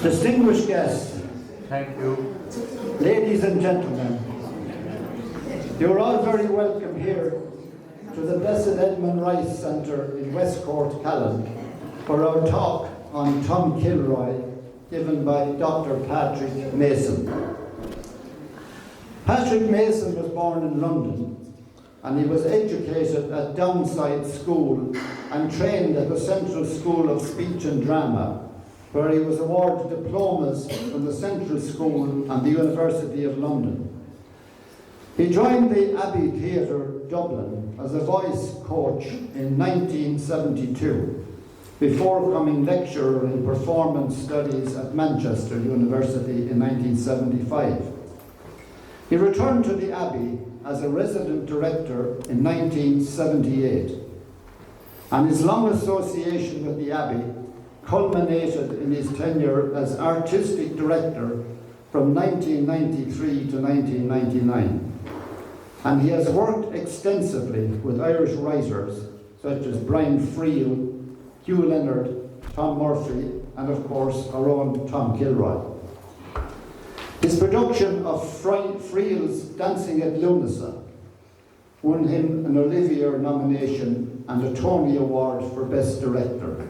Distinguished guests, Thank you. ladies and gentlemen, you're all very welcome here to the Blessed Edmund Rice Centre in Westcourt, Callan, for our talk on Tom Kilroy, given by Dr. Patrick Mason. Patrick Mason was born in London, and he was educated at Downside School and trained at the Central School of Speech and Drama, where he was awarded diplomas from the Central School and the University of London. He joined the Abbey Theatre, Dublin, as a voice coach in 1972, before becoming lecturer in performance studies at Manchester University in 1975. He returned to the Abbey as a resident director in 1978, and his long association with the Abbey culminated in his tenure as artistic director from 1993 to 1999. And he has worked extensively with Irish writers such as Brian Friel, Hugh Leonard, Tom Murphy, and of course our own Tom Kilroy. His production of Friel's Dancing at Lunasa won him an Olivier nomination and a Tony Award for Best Director.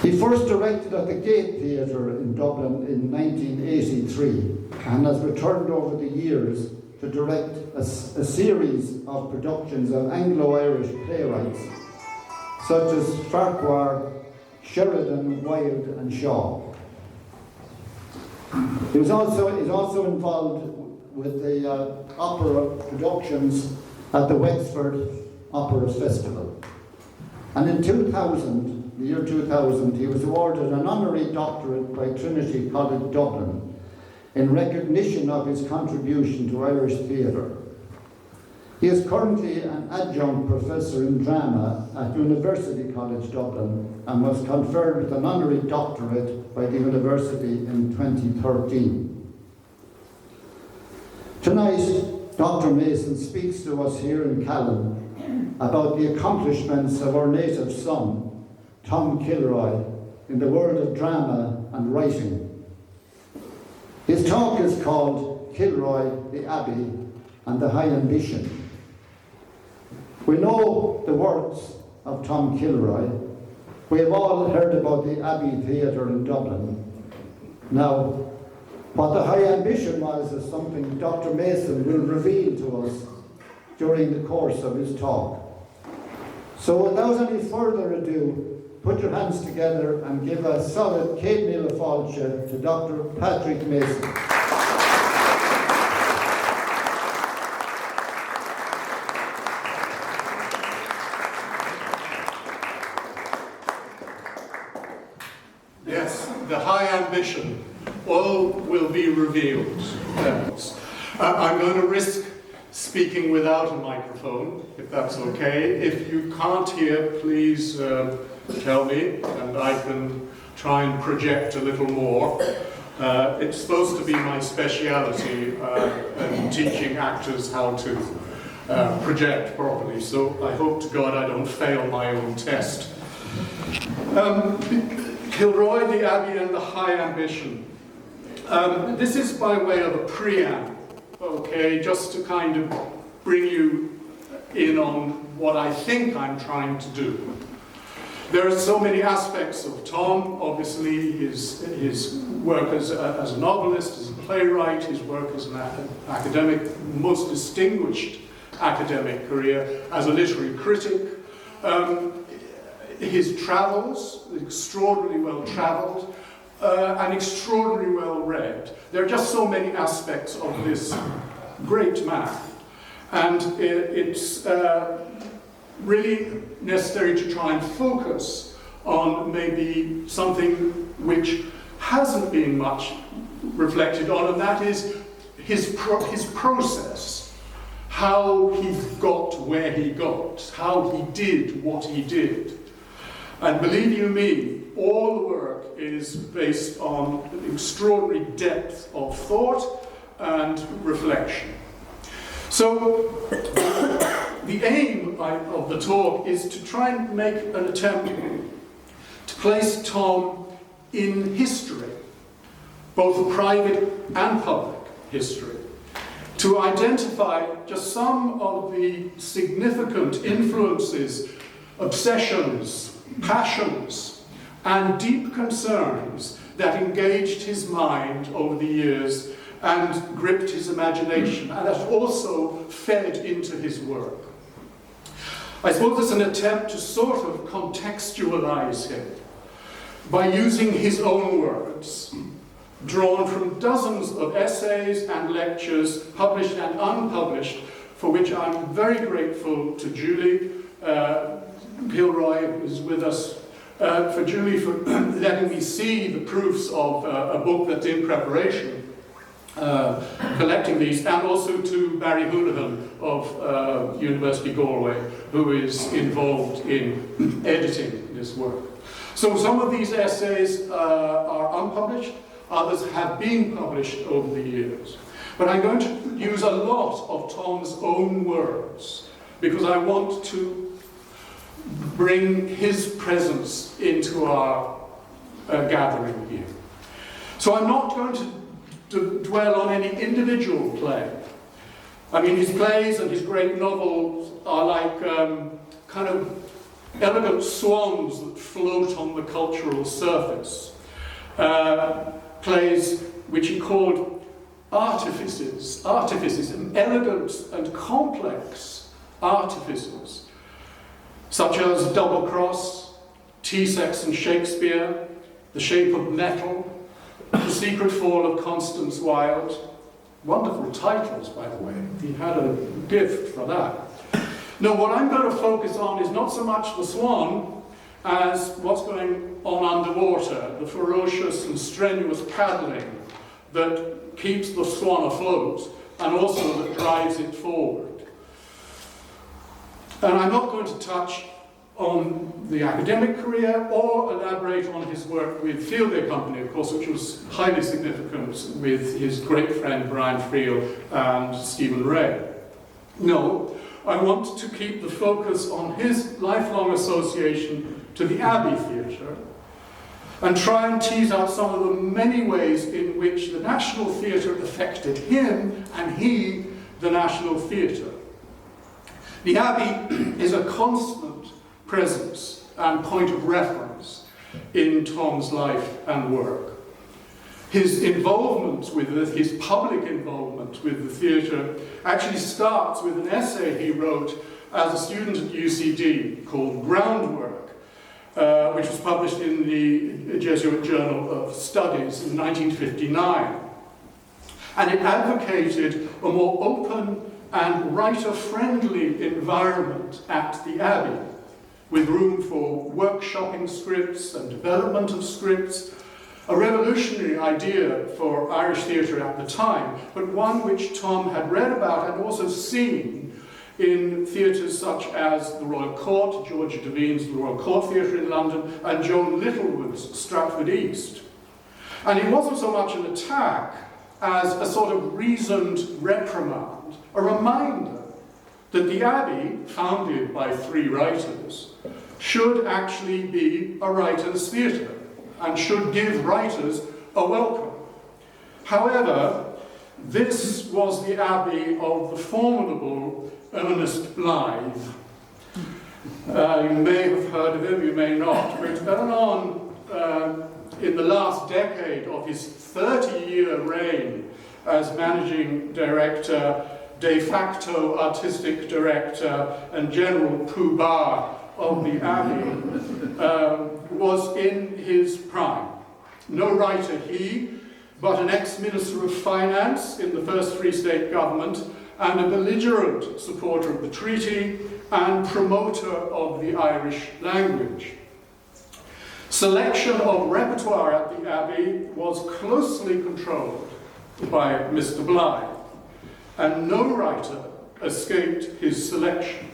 He first directed at the Gate Theatre in Dublin in 1983 and has returned over the years to direct a series of productions of Anglo-Irish playwrights such as Farquhar, Sheridan, Wilde and Shaw. He's also involved with the opera productions at the Wexford Opera Festival. And in 2000, the year 2000, he was awarded an honorary doctorate by Trinity College Dublin in recognition of his contribution to Irish theatre. He is currently an adjunct professor in drama at University College Dublin and was conferred with an honorary doctorate by the university in 2013. Tonight, Dr. Mason speaks to us here in Callan about the accomplishments of our native son, Tom Kilroy, in the world of drama and writing. His talk is called Kilroy, the Abbey, and the High Ambition. We know the works of Tom Kilroy. We have all heard about the Abbey Theatre in Dublin. Now, what the High Ambition was is something Dr. Mason will reveal to us during the course of his talk. So without any further ado, put your hands together and give a solid Kate Mila Fáilte to Dr. Patrick Mason. Yes, the high ambition. All will be revealed. I'm going to risk speaking without a microphone, if that's okay. If you can't hear, please tell me, and I can try and project a little more. It's supposed to be my speciality in teaching actors how to project properly, so I hope to God I don't fail my own test. Kilroy, the Abbey, and the High Ambition. This is by way of a preamble, okay, just to kind of bring you in on what I think I'm trying to do. There are so many aspects of Tom, obviously his work as a novelist, as a playwright, his work as an academic, most distinguished academic career, as a literary critic, his travels, extraordinarily well travelled, and extraordinarily well read. There are just so many aspects of this great man, and it's really necessary to try and focus on maybe something which hasn't been much reflected on, and that is his process, how he got where he got, how he did what he did. And believe you me, all the work is based on extraordinary depth of thought and reflection. So the aim of the talk is to try and make an attempt to placed Tom in history, both private and public history, to identify just some of the significant influences, obsessions, passions, and deep concerns that engaged his mind over the years and gripped his imagination, and that also fed into his work. I suppose it's an attempt to sort of contextualize him by using his own words, drawn from dozens of essays and lectures, published and unpublished, for which I'm very grateful to Julie Kilroy, who is with us, for Julie for letting me see the proofs of a book that's in preparation, collecting these, and also to Barry Houlihan of University Galway, who is involved in editing this work. So some of these essays are unpublished, others have been published over the years. But I'm going to use a lot of Tom's own words, because I want to bring his presence into our gathering here. So I'm not going to dwell on any individual play. I mean, his plays and his great novels are like kind of elegant swans that float on the cultural surface. Plays which he called artifices, elegant and complex artifices, such as Double Cross, T-Sex and Shakespeare, The Shape of Metal, The Secret Fall of Constance Wilde. Wonderful titles, by the way. He had a gift for that. Now, what I'm going to focus on is not so much the swan as what's going on underwater, the ferocious and strenuous paddling that keeps the swan afloat and also that drives it forward. And I'm not going to touch on the academic career or elaborate on his work with Field Day Company, of course, which was highly significant with his great friend Brian Friel and Stephen Ray. No, I want to keep the focus on his lifelong association to the Abbey Theatre and try and tease out some of the many ways in which the National Theatre affected him and he, the National Theatre. The Abbey is a constant presence and point of reference in Tom's life and work. His involvement with it, his public involvement with the theatre, actually starts with an essay he wrote as a student at UCD called Groundwork, which was published in the Jesuit Journal of Studies in 1959. And it advocated a more open and writer-friendly environment at the Abbey, with room for workshopping scripts and development of scripts, a revolutionary idea for Irish theatre at the time, but one which Tom had read about and also seen in theatres such as the Royal Court, George Devine's The Royal Court Theatre in London, and Joan Littlewood's Stratford East. And it wasn't so much an attack as a sort of reasoned reprimand, a reminder that the Abbey, founded by three writers, should actually be a writer's theatre and should give writers a welcome. However, this was the Abbey of the formidable Ernest Blythe. You may have heard of him, you may not, but early on in the last decade of his 30-year reign as managing director, de facto artistic director, and general poobah of the Abbey, was in his prime. No writer he, but an ex-minister of finance in the first Free State government, and a belligerent supporter of the treaty and promoter of the Irish language. Selection of repertoire at the Abbey was closely controlled by Mr. Blythe, and no writer escaped his selection.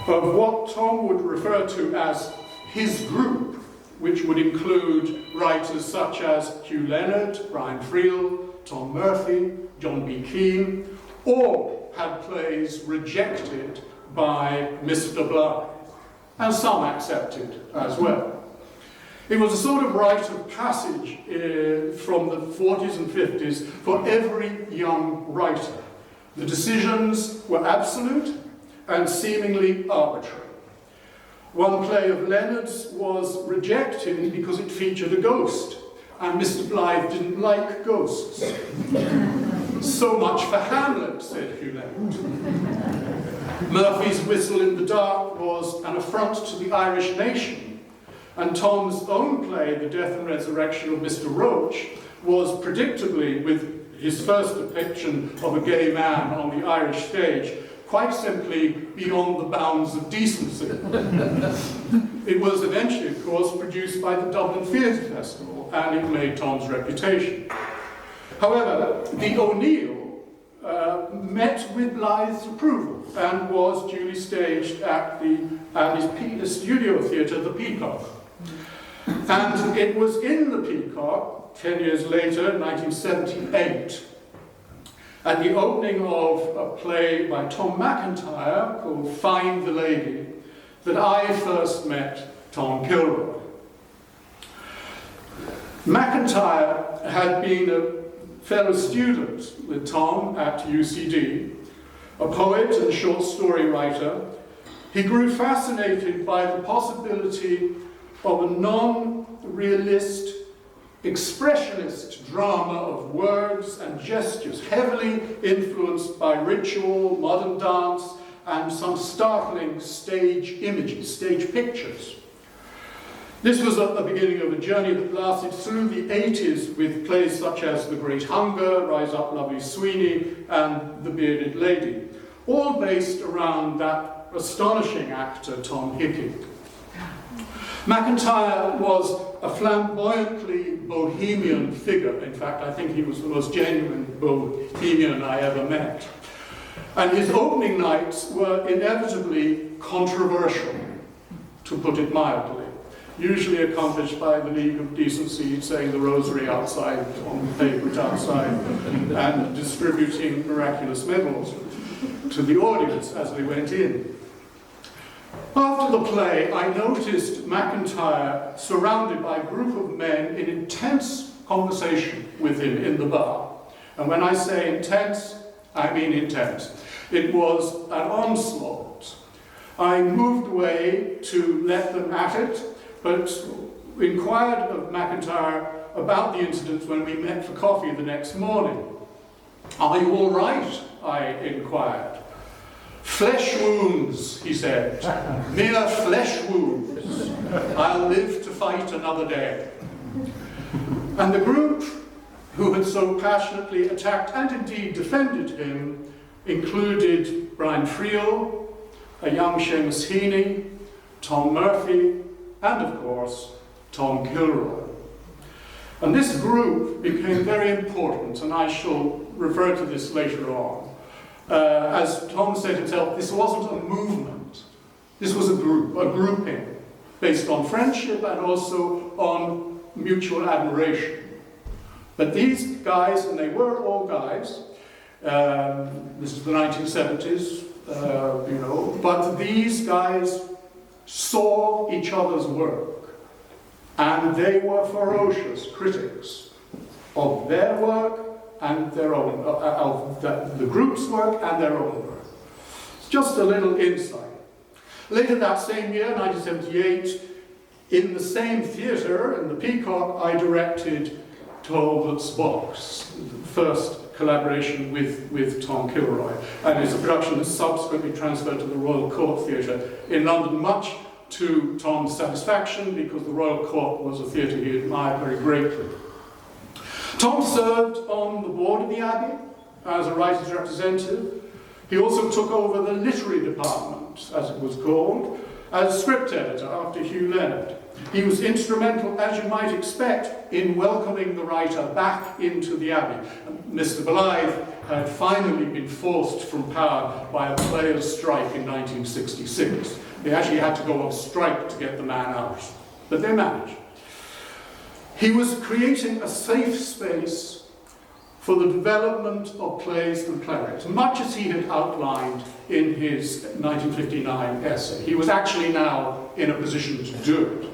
Of what Tom would refer to as his group, which would include writers such as Hugh Leonard, Brian Friel, Tom Murphy, John B. Keane, all had plays rejected by Mr. Blythe, and some accepted as well. It was a sort of rite of passage from the 40s and 50s for every young writer. The decisions were absolute and seemingly arbitrary. One play of Leonard's was rejected because it featured a ghost, and Mr. Blythe didn't like ghosts. So much for Hamlet, said Hugh Leonard. Murphy's Whistle in the Dark was an affront to the Irish nation, and Tom's own play, The Death and Resurrection of Mr. Roach, was predictably, with his first depiction of a gay man on the Irish stage, quite simply beyond the bounds of decency. It was eventually, of course, produced by the Dublin Theatre Festival, and it made Tom's reputation. However, the O'Neill met with Blythe's approval and was duly staged at the Abbey's studio theatre, the Peacock. And it was in the Peacock, 10 years later, 1978, at the opening of a play by Tom McIntyre called Find the Lady, that I first met Tom Kilroy. McIntyre had been a fellow student with Tom at UCD, a poet and short story writer. He grew fascinated by the possibility of a non-realist, expressionist drama of words and gestures, heavily influenced by ritual, modern dance, and some startling stage images, stage pictures. This was at the beginning of a journey that lasted through the 80s with plays such as The Great Hunger, Rise Up Lovely Sweeney, and The Bearded Lady, all based around that astonishing actor, Tom Hickey. McIntyre was a flamboyantly bohemian figure. In fact, I think he was the most genuine bohemian I ever met. And his opening nights were inevitably controversial, to put it mildly, usually accomplished by the League of Decency saying the rosary outside on the pavement outside and distributing miraculous medals to the audience as they went in. After the play, I noticed McIntyre surrounded by a group of men in intense conversation with him in the bar. And when I say intense, I mean intense. It was an onslaught. I moved away to let them at it, but inquired of McIntyre about the incident when we met for coffee the next morning. "Are you all right?" I inquired. "Flesh wounds," he said. "Mere flesh wounds. I'll live to fight another day." And the group who had so passionately attacked and indeed defended him included Brian Friel, a young Seamus Heaney, Tom Murphy, and of course, Tom Kilroy. And this group became very important, and I shall refer to this later on. As Tom said himself, this wasn't a movement. This was a group, a grouping, based on friendship and also on mutual admiration. But these guys, and they were all guys, this is the 1970s, but these guys saw each other's work, and they were ferocious critics of their work and their own, of the group's work and their own work. Just a little insight. Later that same year, 1978, in the same theatre, in the Peacock, I directed Talbot's Box, the first collaboration with Tom Kilroy, and it's a production that subsequently transferred to the Royal Court Theatre in London, much to Tom's satisfaction, because the Royal Court was a theatre he admired very greatly. Tom served on the board of the Abbey as a writer's representative. He also took over the literary department, as it was called, as script editor after Hugh Leonard. He was instrumental, as you might expect, in welcoming the writer back into the Abbey. Mr. Blythe had finally been forced from power by a players' strike in 1966. They actually had to go on strike to get the man out, but they managed. He was creating a safe space for the development of plays and playwrights, much as he had outlined in his 1959 essay. He was actually now in a position to do it.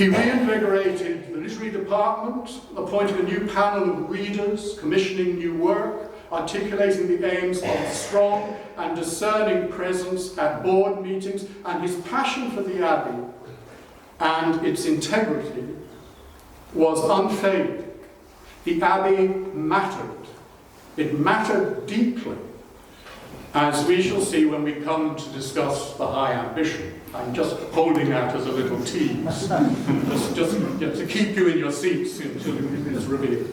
He reinvigorated the literary department, appointed a new panel of readers, commissioning new work, articulating the aims of a strong and discerning presence at board meetings, and his passion for the Abbey and its integrity was unfailing. The Abbey mattered. It mattered deeply, as we shall see when we come to discuss the high ambition. I'm just holding that as a little tease, just to keep you in your seats until it is revealed.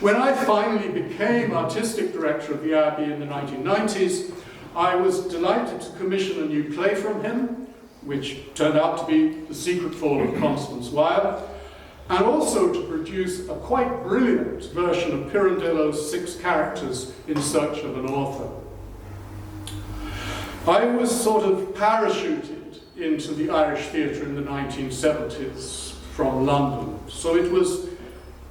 When I finally became artistic director of the Abbey in the 1990s, I was delighted to commission a new play from him, which turned out to be The Secret Fall of Constance Wire, and also to produce a quite brilliant version of Pirandello's 6 Characters in Search of an Author. I was sort of parachuted into the Irish theatre in the 1970s from London, so it was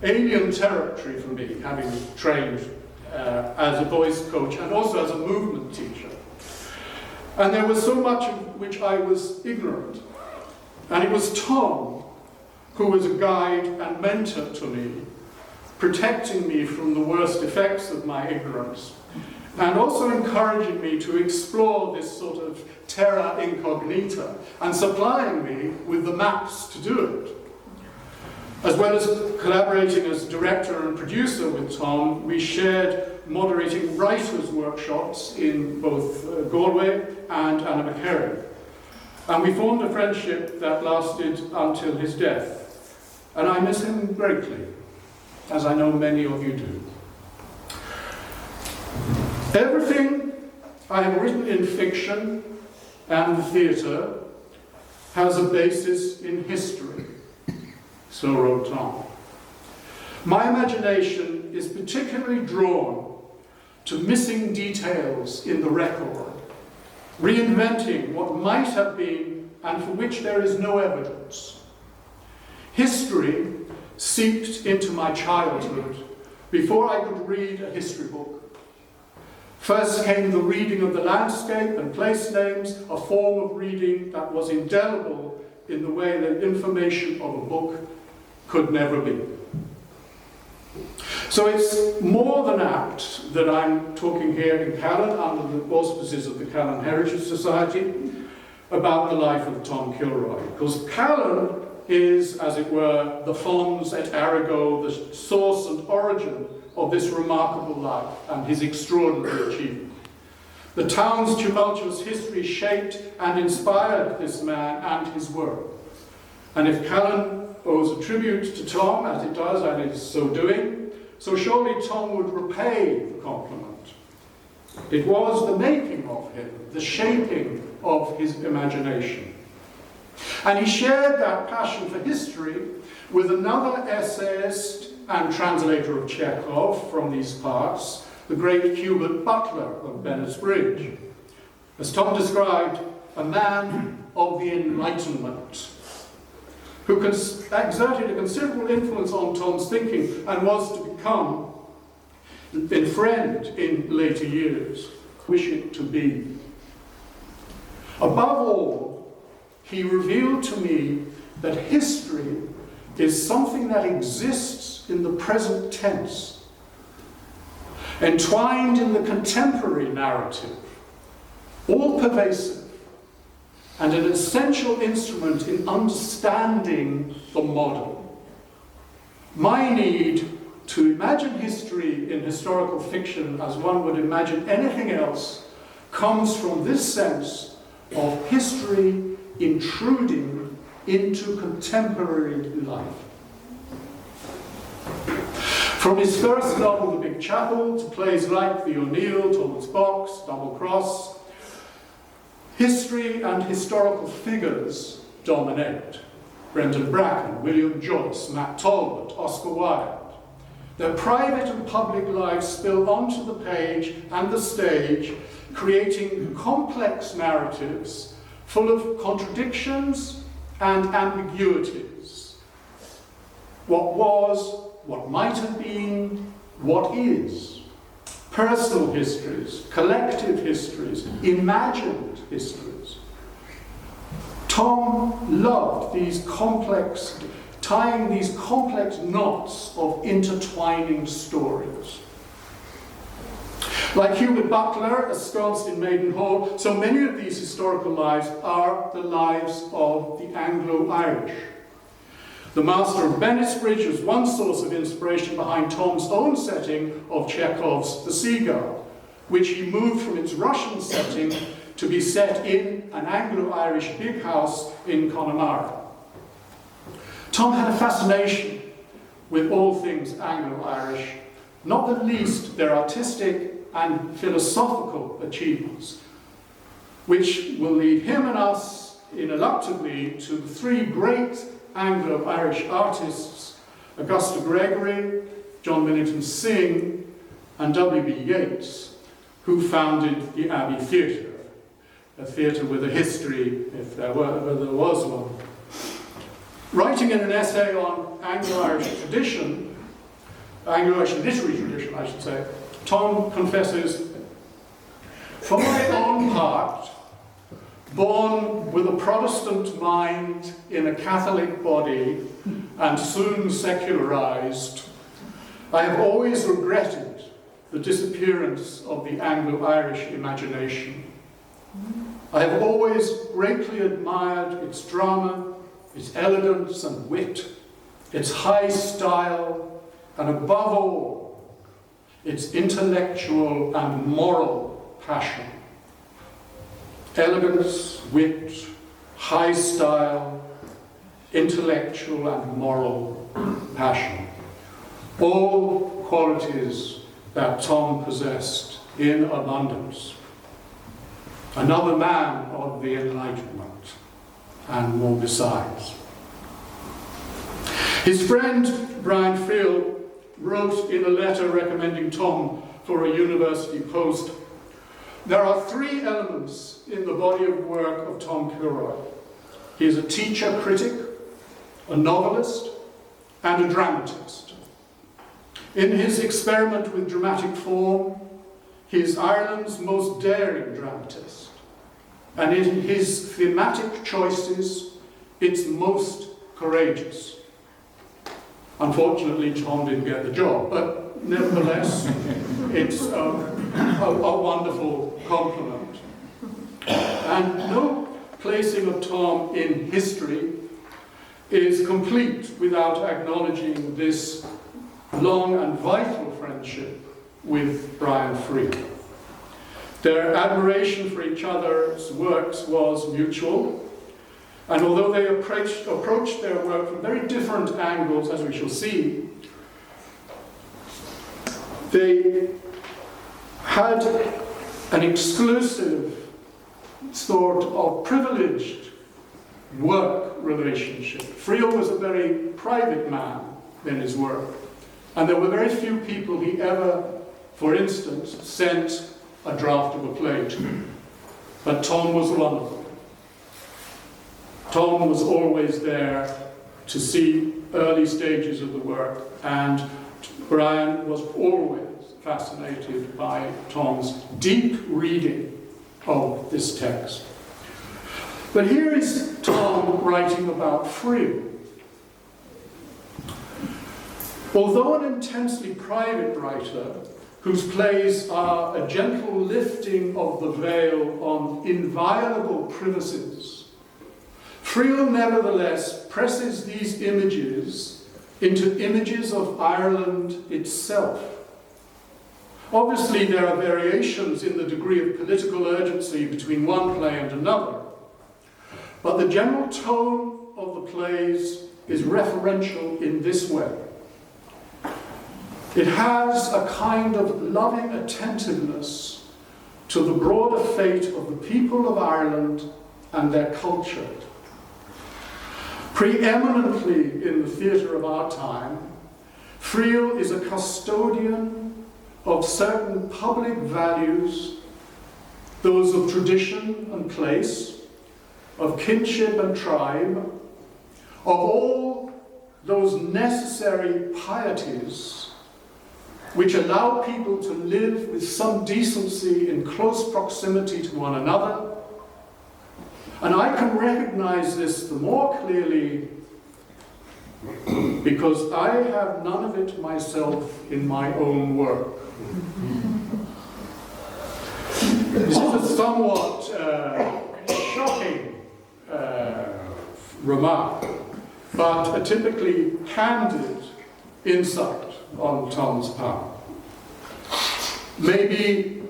alien territory for me, having trained as a voice coach and also as a movement teacher. And there was so much of which I was ignorant. And it was Tom who was a guide and mentor to me, protecting me from the worst effects of my ignorance, and also encouraging me to explore this sort of terra incognita, and supplying me with the maps to do it. As well as collaborating as director and producer with Tom, we shared moderating writers' workshops in both Galway and Annaghmakerry. And we formed a friendship that lasted until his death. And I miss him greatly, as I know many of you do. Everything I have written in fiction and the theatre has a basis in history, so wrote Tom. My imagination is particularly drawn to missing details in the record, reinventing what might have been and for which there is no evidence. History seeped into my childhood before I could read a history book. First came the reading of the landscape and place names, a form of reading that was indelible in the way that information of a book could never be. So it's more than apt that I'm talking here in Callan, under the auspices of the Callan Heritage Society, about the life of Tom Kilroy. Because Callan is, as it were, the fons et arigo, the source and origin of this remarkable life and his extraordinary achievement. The town's tumultuous history shaped and inspired this man and his work. And if Callan owes a tribute to Tom, as it does and is so doing, so surely Tom would repay the compliment. It was the making of him, the shaping of his imagination. And he shared that passion for history with another essayist and translator of Chekhov from these parts, the great Hubert Butler of Bennett's Bridge. As Tom described, a man of the Enlightenment, who exerted a considerable influence on Tom's thinking and was to become a friend in later years, wish it to be. Above all, he revealed to me that history is something that exists in the present tense, entwined in the contemporary narrative, all-pervasive, and an essential instrument in understanding the modern. My need to imagine history in historical fiction as one would imagine anything else comes from this sense of history intruding into contemporary life. From his first novel, The Big Chapel, to plays like The O'Neill, Thomas Box, Double Cross, history and historical figures dominate. Brendan Bracken, William Joyce, Matt Talbot, Oscar Wilde. Their private and public lives spill onto the page and the stage, creating complex narratives full of contradictions and ambiguities. What was, what might have been, what is. Personal histories, collective histories, imagined histories. Tom loved tying these complex knots of intertwining stories. Like Hubert Butler, ensconced in Maidenhall, so many of these historical lives are the lives of the Anglo-Irish. The Master of Bennettsbridge was one source of inspiration behind Tom's own setting of Chekhov's The Seagull, which he moved from its Russian setting to be set in an Anglo-Irish big house in Connemara. Tom had a fascination with all things Anglo-Irish, not the least their artistic and philosophical achievements, which will lead him and us ineluctably to the three great Anglo-Irish artists, Augusta Gregory, John Millington Synge, and W.B. Yeats, who founded the Abbey Theatre, a theatre with a history, if there was one. Writing in an essay on Anglo-Irish tradition, Anglo-Irish literary tradition, I should say, Tom confesses, "For my own part, born with a Protestant mind in a Catholic body and soon secularized, I have always regretted the disappearance of the Anglo-Irish imagination. I have always greatly admired its drama, its elegance and wit, its high style, and above all, its intellectual and moral passion. Elegance, wit, high style, intellectual and moral passion. All qualities that Tom possessed in abundance. Another man of the Enlightenment, and more besides." His friend Brian Friel wrote in a letter recommending Tom for a university post, "There are three elements in the body of work of Tom Kilroy. He is a teacher critic, a novelist, and a dramatist. In his experiment with dramatic form, he is Ireland's most daring dramatist, and in his thematic choices, its most courageous." Unfortunately, Tom didn't get the job, but nevertheless, it's a wonderful compliment. And no placing of Tom in history is complete without acknowledging this long and vital friendship with Brian Friel. Their admiration for each other's works was mutual, and although they approached their work from very different angles, as we shall see, they had an exclusive sort of privileged work relationship. Friel was a very private man in his work, and there were very few people he ever, for instance, sent a draft of a play to. But Tom was one of them. Tom was always there to see early stages of the work, and Brian was always fascinated by Tom's deep reading of this text. But here is Tom writing about Friel. Although an intensely private writer, whose plays are a gentle lifting of the veil on inviolable privacies, Friel nevertheless presses these images into images of Ireland itself. Obviously, there are variations in the degree of political urgency between one play and another, but the general tone of the plays is referential in this way. It has a kind of loving attentiveness to the broader fate of the people of Ireland and their culture. Preeminently in the theatre of our time, Friel is a custodian of certain public values, those of tradition and place, of kinship and tribe, of all those necessary pieties which allow people to live with some decency in close proximity to one another, And I can recognize this the more clearly because I have none of it myself in my own work. This is a somewhat shocking remark, but a typically candid insight on Tom's part. Maybe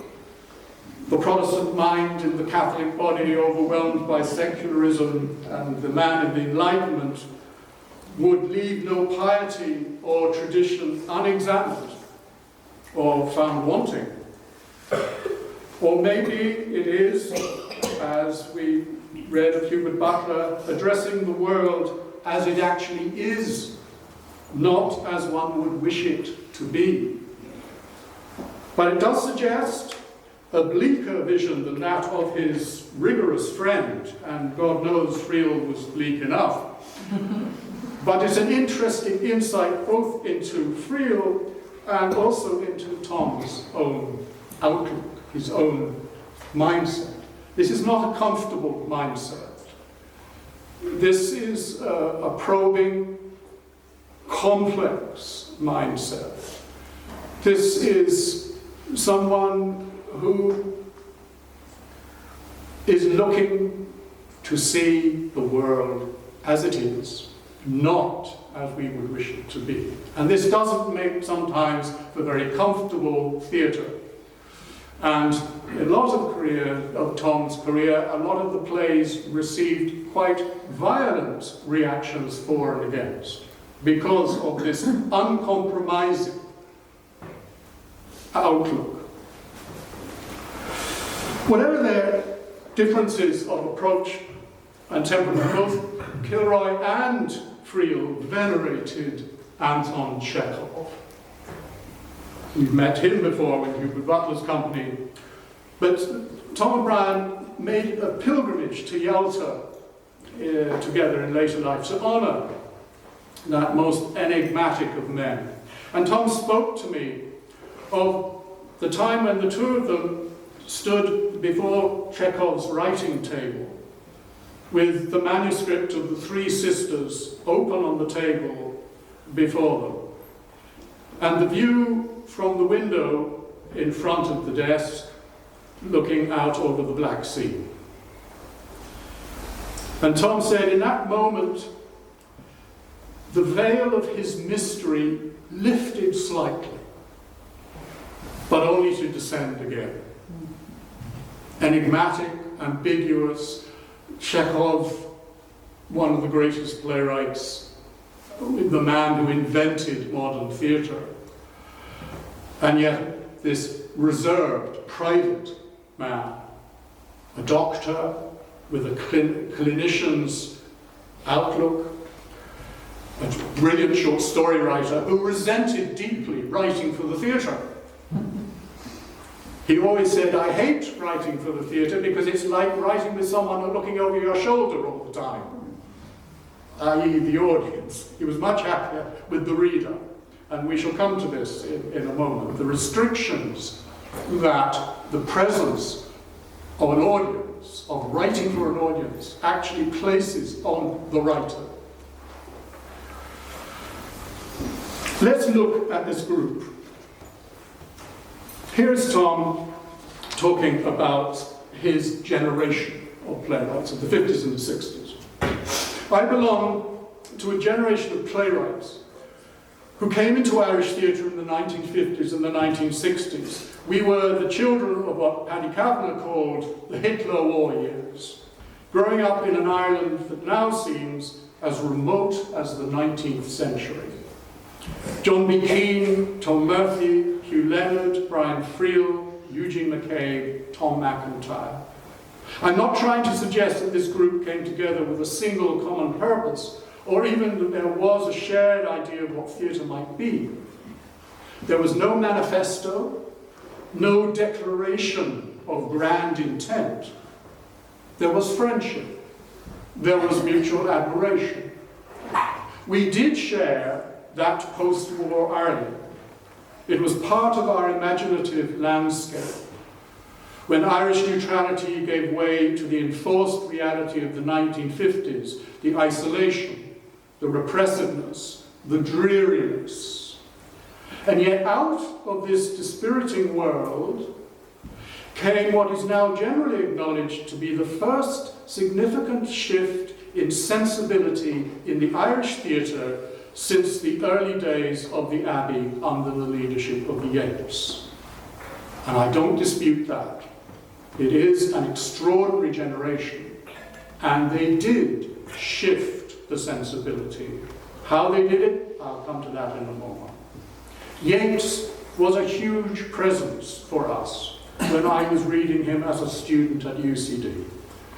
the Protestant mind in the Catholic body, overwhelmed by secularism and the man of the Enlightenment, would leave no piety or tradition unexamined or found wanting. Or maybe it is, as we read of Hubert Butler, addressing the world as it actually is, not as one would wish it to be. But it does suggest a bleaker vision than that of his rigorous friend, and God knows Friel was bleak enough. But it's an interesting insight both into Friel and also into Tom's own outlook, his own mindset. This is not a comfortable mindset. This is a probing, complex mindset. This is someone who is looking to see the world as it is, not as we would wish it to be. And this doesn't make sometimes for very comfortable theatre. And a lot of Tom's career, a lot of the plays received quite violent reactions for and against because of this uncompromising outlook. Whatever their differences of approach and temperament, both Kilroy and Friel venerated Anton Chekhov. We've met him before with Hubert Butler's company, but Tom and Brian made a pilgrimage to Yalta together in later life to honour that most enigmatic of men. And Tom spoke to me of the time when the two of them stood before Chekhov's writing table with the manuscript of The Three Sisters open on the table before them, and the view from the window in front of the desk looking out over the Black Sea. And Tom said, in that moment, the veil of his mystery lifted slightly, but only to descend again. Enigmatic, ambiguous, Chekhov, one of the greatest playwrights, the man who invented modern theatre, and yet this reserved, private man, a doctor with a clinician's outlook, a brilliant short story writer who resented deeply writing for the theatre. He always said, I hate writing for the theatre because it's like writing with someone looking over your shoulder all the time, i.e. the audience. He was much happier with the reader. And we shall come to this in a moment. The restrictions that the presence of an audience, of writing for an audience, actually places on the writer. Let's look at this group. Here's Tom talking about his generation of playwrights of the 50s and the 60s. I belong to a generation of playwrights who came into Irish theatre in the 1950s and the 1960s. We were the children of what Paddy Kavanagh called the Hitler War years, growing up in an Ireland that now seems as remote as the 19th century. John B. Keane, Tom Murphy, Hugh Leonard, Brian Friel, Eugene McCabe, Tom McIntyre. I'm not trying to suggest that this group came together with a single common purpose, or even that there was a shared idea of what theatre might be. There was no manifesto, no declaration of grand intent. There was friendship. There was mutual admiration. We did share that post-war Ireland. It was part of our imaginative landscape. when Irish neutrality gave way to the enforced reality of the 1950s, the isolation, the repressiveness, the dreariness. And yet out of this dispiriting world came what is now generally acknowledged to be the first significant shift in sensibility in the Irish theatre since the early days of the Abbey under the leadership of Yeats. And I don't dispute that. It is an extraordinary generation, and they did shift the sensibility. How they did it, I'll come to that in a moment. Yeats was a huge presence for us when I was reading him as a student at UCD.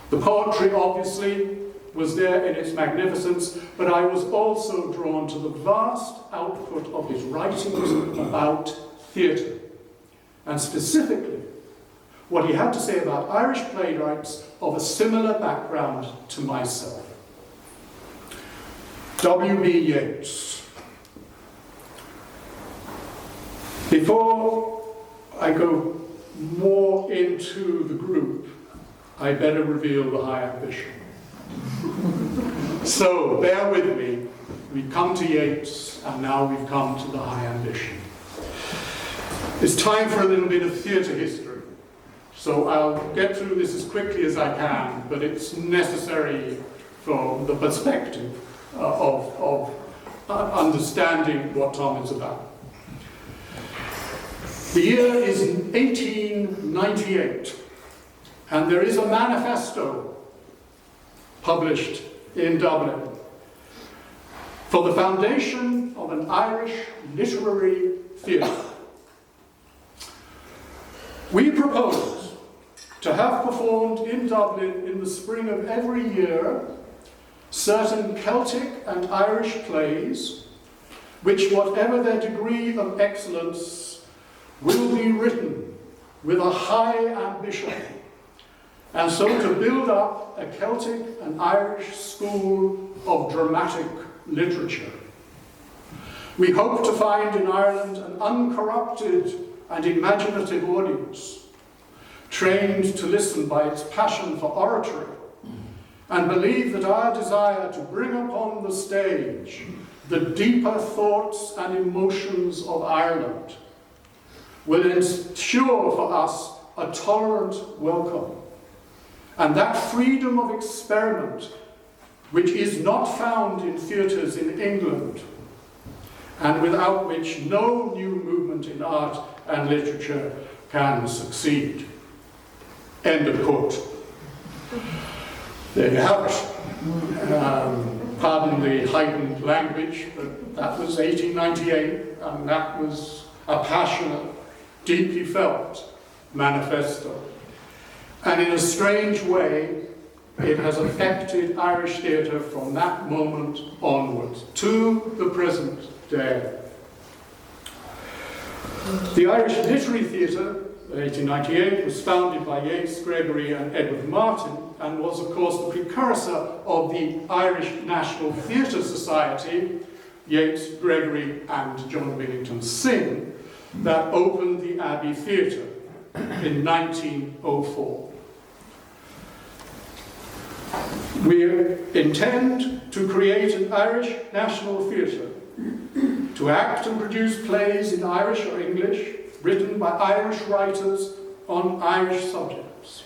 The poetry, obviously, was there in its magnificence, but I was also drawn to the vast output of his writings about theatre, and specifically what he had to say about Irish playwrights of a similar background to myself. W.B. Yeats. Before I go more into the group, I better reveal the high ambition. So, bear with me. We've come to Yeats, and now we've come to the high ambition. It's time for a little bit of theatre history. So I'll get through this as quickly as I can, but it's necessary from the perspective of understanding what Tom is about. The year is 1898, and there is a manifesto published in Dublin for the foundation of an Irish literary theatre. We propose to have performed in Dublin in the spring of every year certain Celtic and Irish plays, which, whatever their degree of excellence, will be written with a high ambition, and so to build up a Celtic and Irish school of dramatic literature. We hope to find in Ireland an uncorrupted and imaginative audience, trained to listen by its passion for oratory, and believe that our desire to bring upon the stage the deeper thoughts and emotions of Ireland will ensure for us a tolerant welcome, and that freedom of experiment which is not found in theatres in England, and without which no new movement in art and literature can succeed. End of quote. There you have it. Pardon the heightened language, but that was 1898, and that was a passionate, deeply felt manifesto. And in a strange way, it has affected Irish theatre from that moment onwards to the present day. The Irish Literary Theatre, in 1898, was founded by Yeats, Gregory and Edward Martin, and was, of course, the precursor of the Irish National Theatre Society, Yeats, Gregory and John Billington Synge, that opened the Abbey Theatre in 1904. We intend to create an Irish National Theatre, to act and produce plays in Irish or English, written by Irish writers on Irish subjects,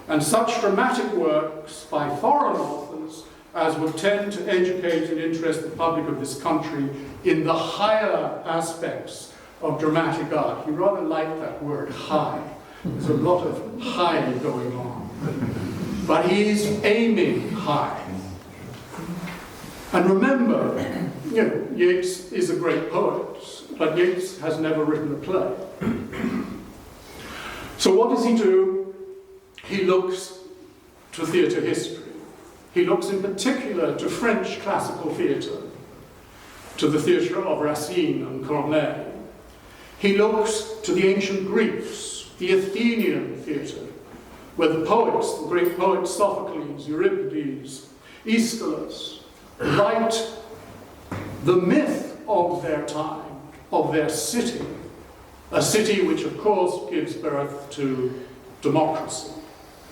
and such dramatic works by foreign authors as would tend to educate and interest the public of this country in the higher aspects of dramatic art. He rather liked that word, high. There's a lot of high going on. But he's aiming high. And remember, Yeats is a great poet, but Yeats has never written a play. So what does he do? He looks to theatre history. He looks in particular to French classical theatre, to the theatre of Racine and Corneille. He looks to the ancient Greeks, the Athenian theatre, where the poets, the great poets Sophocles, Euripides, Aeschylus, write the myth of their time, of their city, a city which of course gives birth to democracy.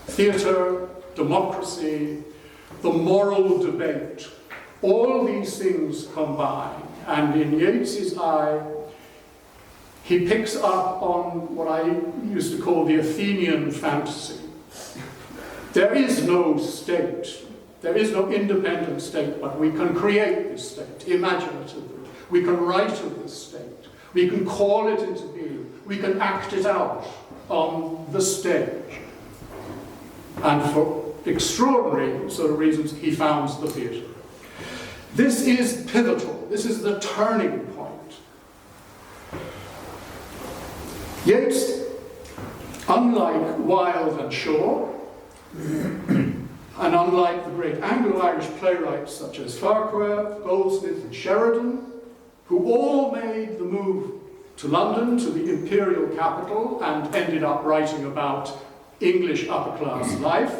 Theatre, democracy, the moral debate, all these things combine. And in Yeats's eye, he picks up on what I used to call the Athenian fantasy. There is no state, there is no independent state, but we can create this state imaginatively. We can write of this state. We can call it into being. We can act it out on the stage. And for extraordinary sort of reasons, he founds the theatre. This is pivotal. This is the turning point. Yeats, unlike Wilde and Shaw, and unlike the great Anglo-Irish playwrights such as Farquhar, Goldsmith and Sheridan, who all made the move to London, to the imperial capital, and ended up writing about English upper-class life,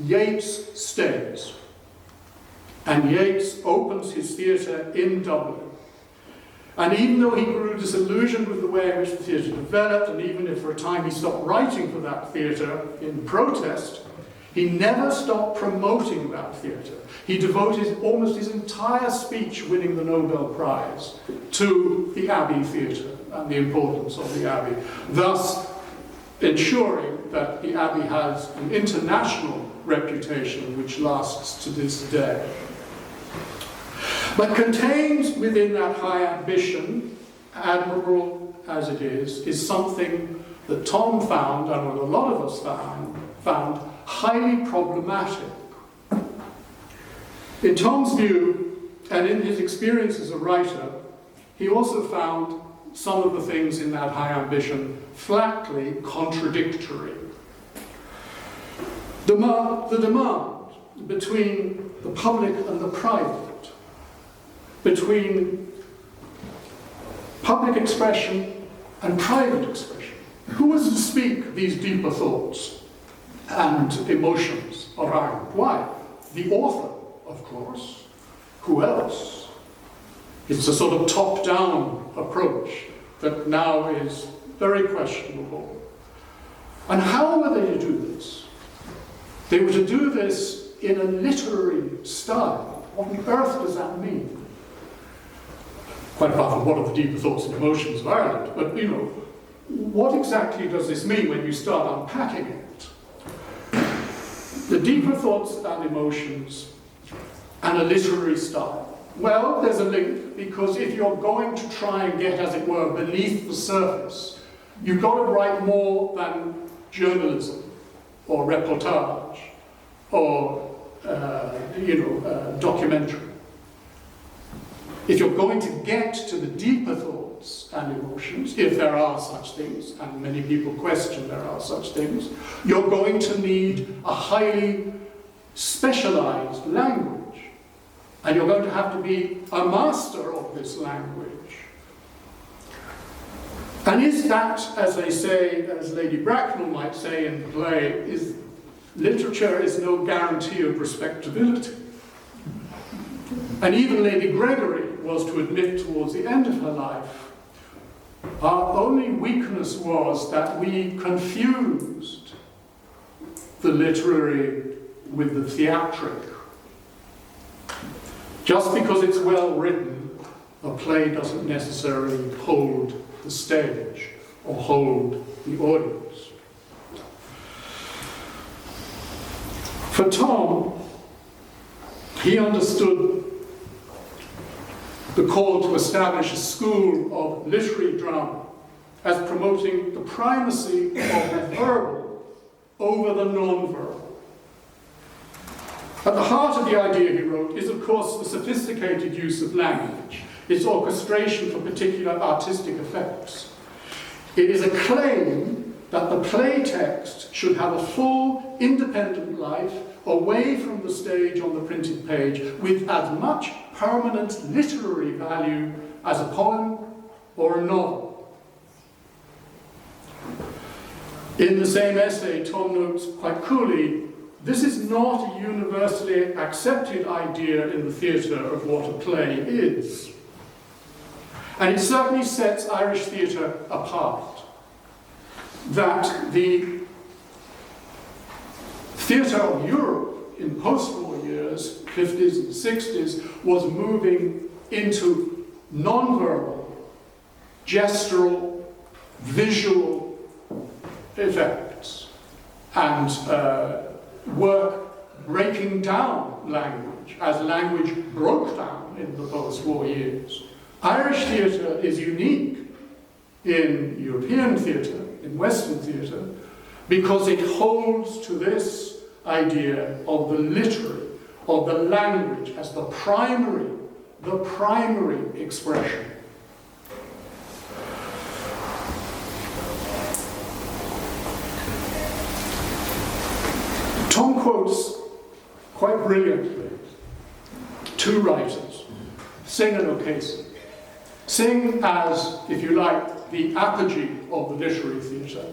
Yeats stays. And Yeats opens his theatre in Dublin. And even though he grew disillusioned with the way in which the theatre developed, and even if for a time he stopped writing for that theatre in protest, he never stopped promoting that theatre. He devoted almost his entire speech winning the Nobel Prize to the Abbey theatre and the importance of the Abbey, thus ensuring that the Abbey has an international reputation which lasts to this day. But contained within that high ambition, admirable as it is something that Tom found, and what a lot of us found highly problematic. In Tom's view, and in his experience as a writer, he also found some of the things in that high ambition flatly contradictory. The demand between the public and the private, between public expression and private expression. Who was to speak these deeper thoughts and emotions of Ireland? Why? The author, of course. Who else? It's a sort of top-down approach that now is very questionable. And how were they to do this? They were to do this in a literary style. What on earth does that mean? Quite apart from what are the deeper thoughts and emotions of Ireland, but what exactly does this mean when you start unpacking it? The deeper thoughts and emotions and a literary style. Well, there's a link, because if you're going to try and get, as it were, beneath the surface, you've got to write more than journalism or reportage or documentary. If you're going to get to the deeper thoughts and emotions, if there are such things, and many people question there are such things, you're going to need a highly specialized language. And you're going to have to be a master of this language. And is that, as they say, as Lady Bracknell might say in the play, literature is no guarantee of respectability. And even Lady Gregory was to admit towards the end of her life, our only weakness was that we confused the literary with the theatric. Just because it's well written, a play doesn't necessarily hold the stage or hold the audience. For Tom, he understood the call to establish a school of literary drama as promoting the primacy of the verbal over the non-verbal. At the heart of the idea, he wrote, is of course the sophisticated use of language, its orchestration for particular artistic effects. It is a claim that the play text should have a full, independent life away from the stage on the printed page, with as much permanent literary value as a poem or a novel. In the same essay, Tom notes quite coolly, this is not a universally accepted idea in the theatre of what a play is. And it certainly sets Irish theatre apart. That the theatre of Europe in post-war years, 50s and 60s, was moving into non-verbal, gestural, visual effects, and work breaking down language as language broke down in the post-war years. Irish theatre is unique in European theatre, in Western theatre, because it holds to this idea of the literary, of the language as the primary expression. Tom quotes quite brilliantly two writers, Synge and O'Casey. Synge as, if you like, the apogee of the literary theatre,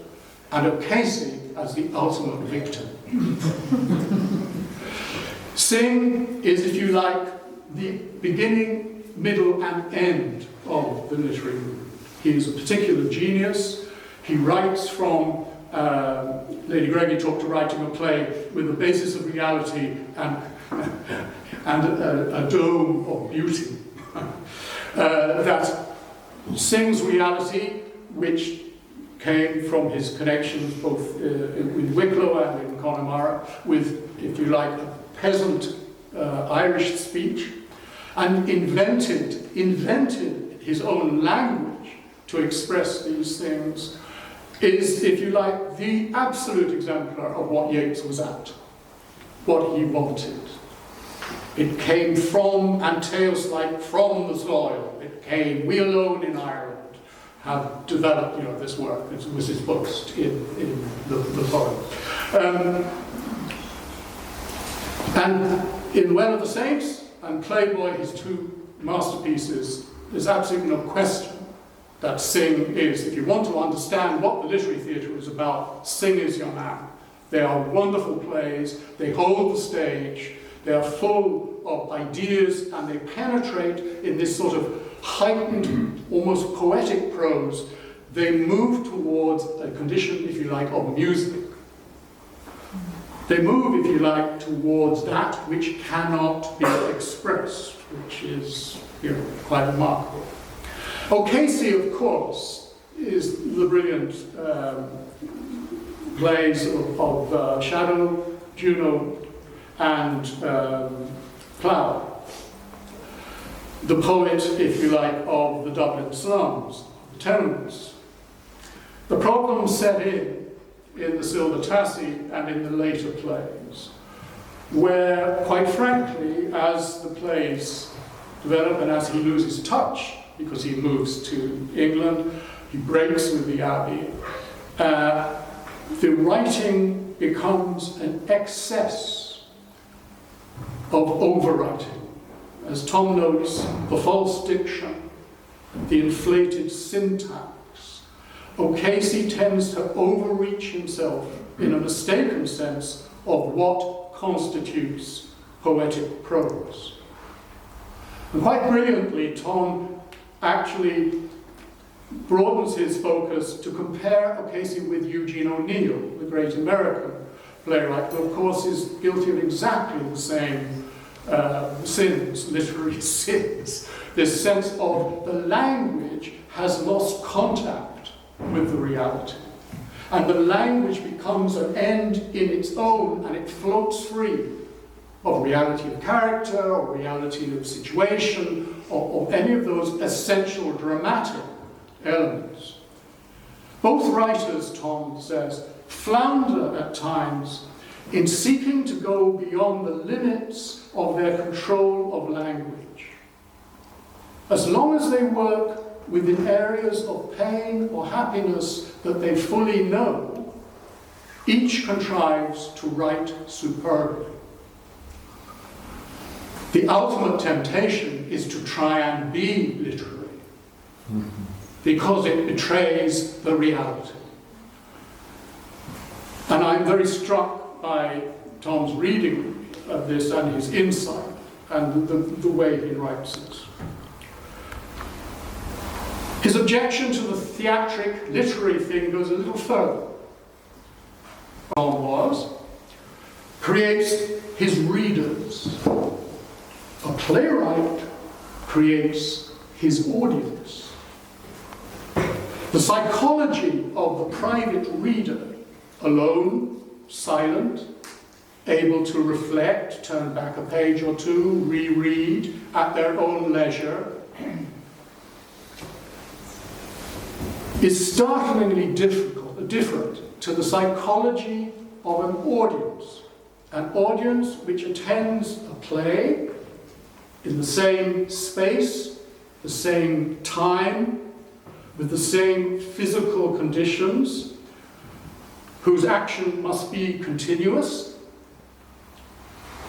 and O'Casey as the ultimate victim. Synge is, if you like, the beginning, middle, and end of the literary movement. He is a particular genius. He writes from, Lady Gregory talked to writing a play with a basis of reality and a dome of beauty. That Synge's reality, which came from his connections both with Wicklow and in Connemara, with, if you like, a peasant Irish speech, and invented his own language to express these things, is, if you like, the absolute exemplar of what Yeats was at, what he wanted. It came from Antaeus, like from the soil. It came, we alone in Ireland have developed, this work. It was his boast in the poem. And in Well of the Saints and Playboy, his two masterpieces, there's absolutely no question that Synge is, if you want to understand what the literary theatre is about, Synge is your man. They are wonderful plays, they hold the stage, they are full of ideas, and they penetrate in this sort of heightened, almost poetic prose. They move towards a condition, if you like, of music. They move, if you like, towards that which cannot be expressed, which is, quite remarkable. O'Casey, of course, is the brilliant plays of Shadow, Juno, and Cloud. The poet, if you like, of the Dublin slums, the tenements. The problem set in the Silver Tassie and in the later plays, where, quite frankly, as the plays develop and as he loses touch, because he moves to England, he breaks with the Abbey, the writing becomes an excess of overwriting. As Tom notes, the false diction, the inflated syntax. O'Casey tends to overreach himself in a mistaken sense of what constitutes poetic prose. And quite brilliantly, Tom actually broadens his focus to compare O'Casey with Eugene O'Neill, the great American playwright, who of course is guilty of exactly the same sins, literary sins. This sense of the language has lost contact with the reality. And the language becomes an end in its own, and it floats free of reality of character, or reality of situation, or of any of those essential dramatic elements. Both writers, Tom says, flounder at times in seeking to go beyond the limits of their control of language. As long as they work within areas of pain or happiness that they fully know, each contrives to write superbly. The ultimate temptation is to try and be literary, because it betrays the reality. And I'm very struck by Tom's reading of this and his insight and the way he writes it. His objection to the theatric, literary thing goes a little further. Tom was, creates his readers. A playwright creates his audience. The psychology of the private reader, alone, silent, able to reflect, turn back a page or two, reread at their own leisure, is startlingly different to the psychology of an audience which attends a play in the same space, the same time, with the same physical conditions, whose action must be continuous,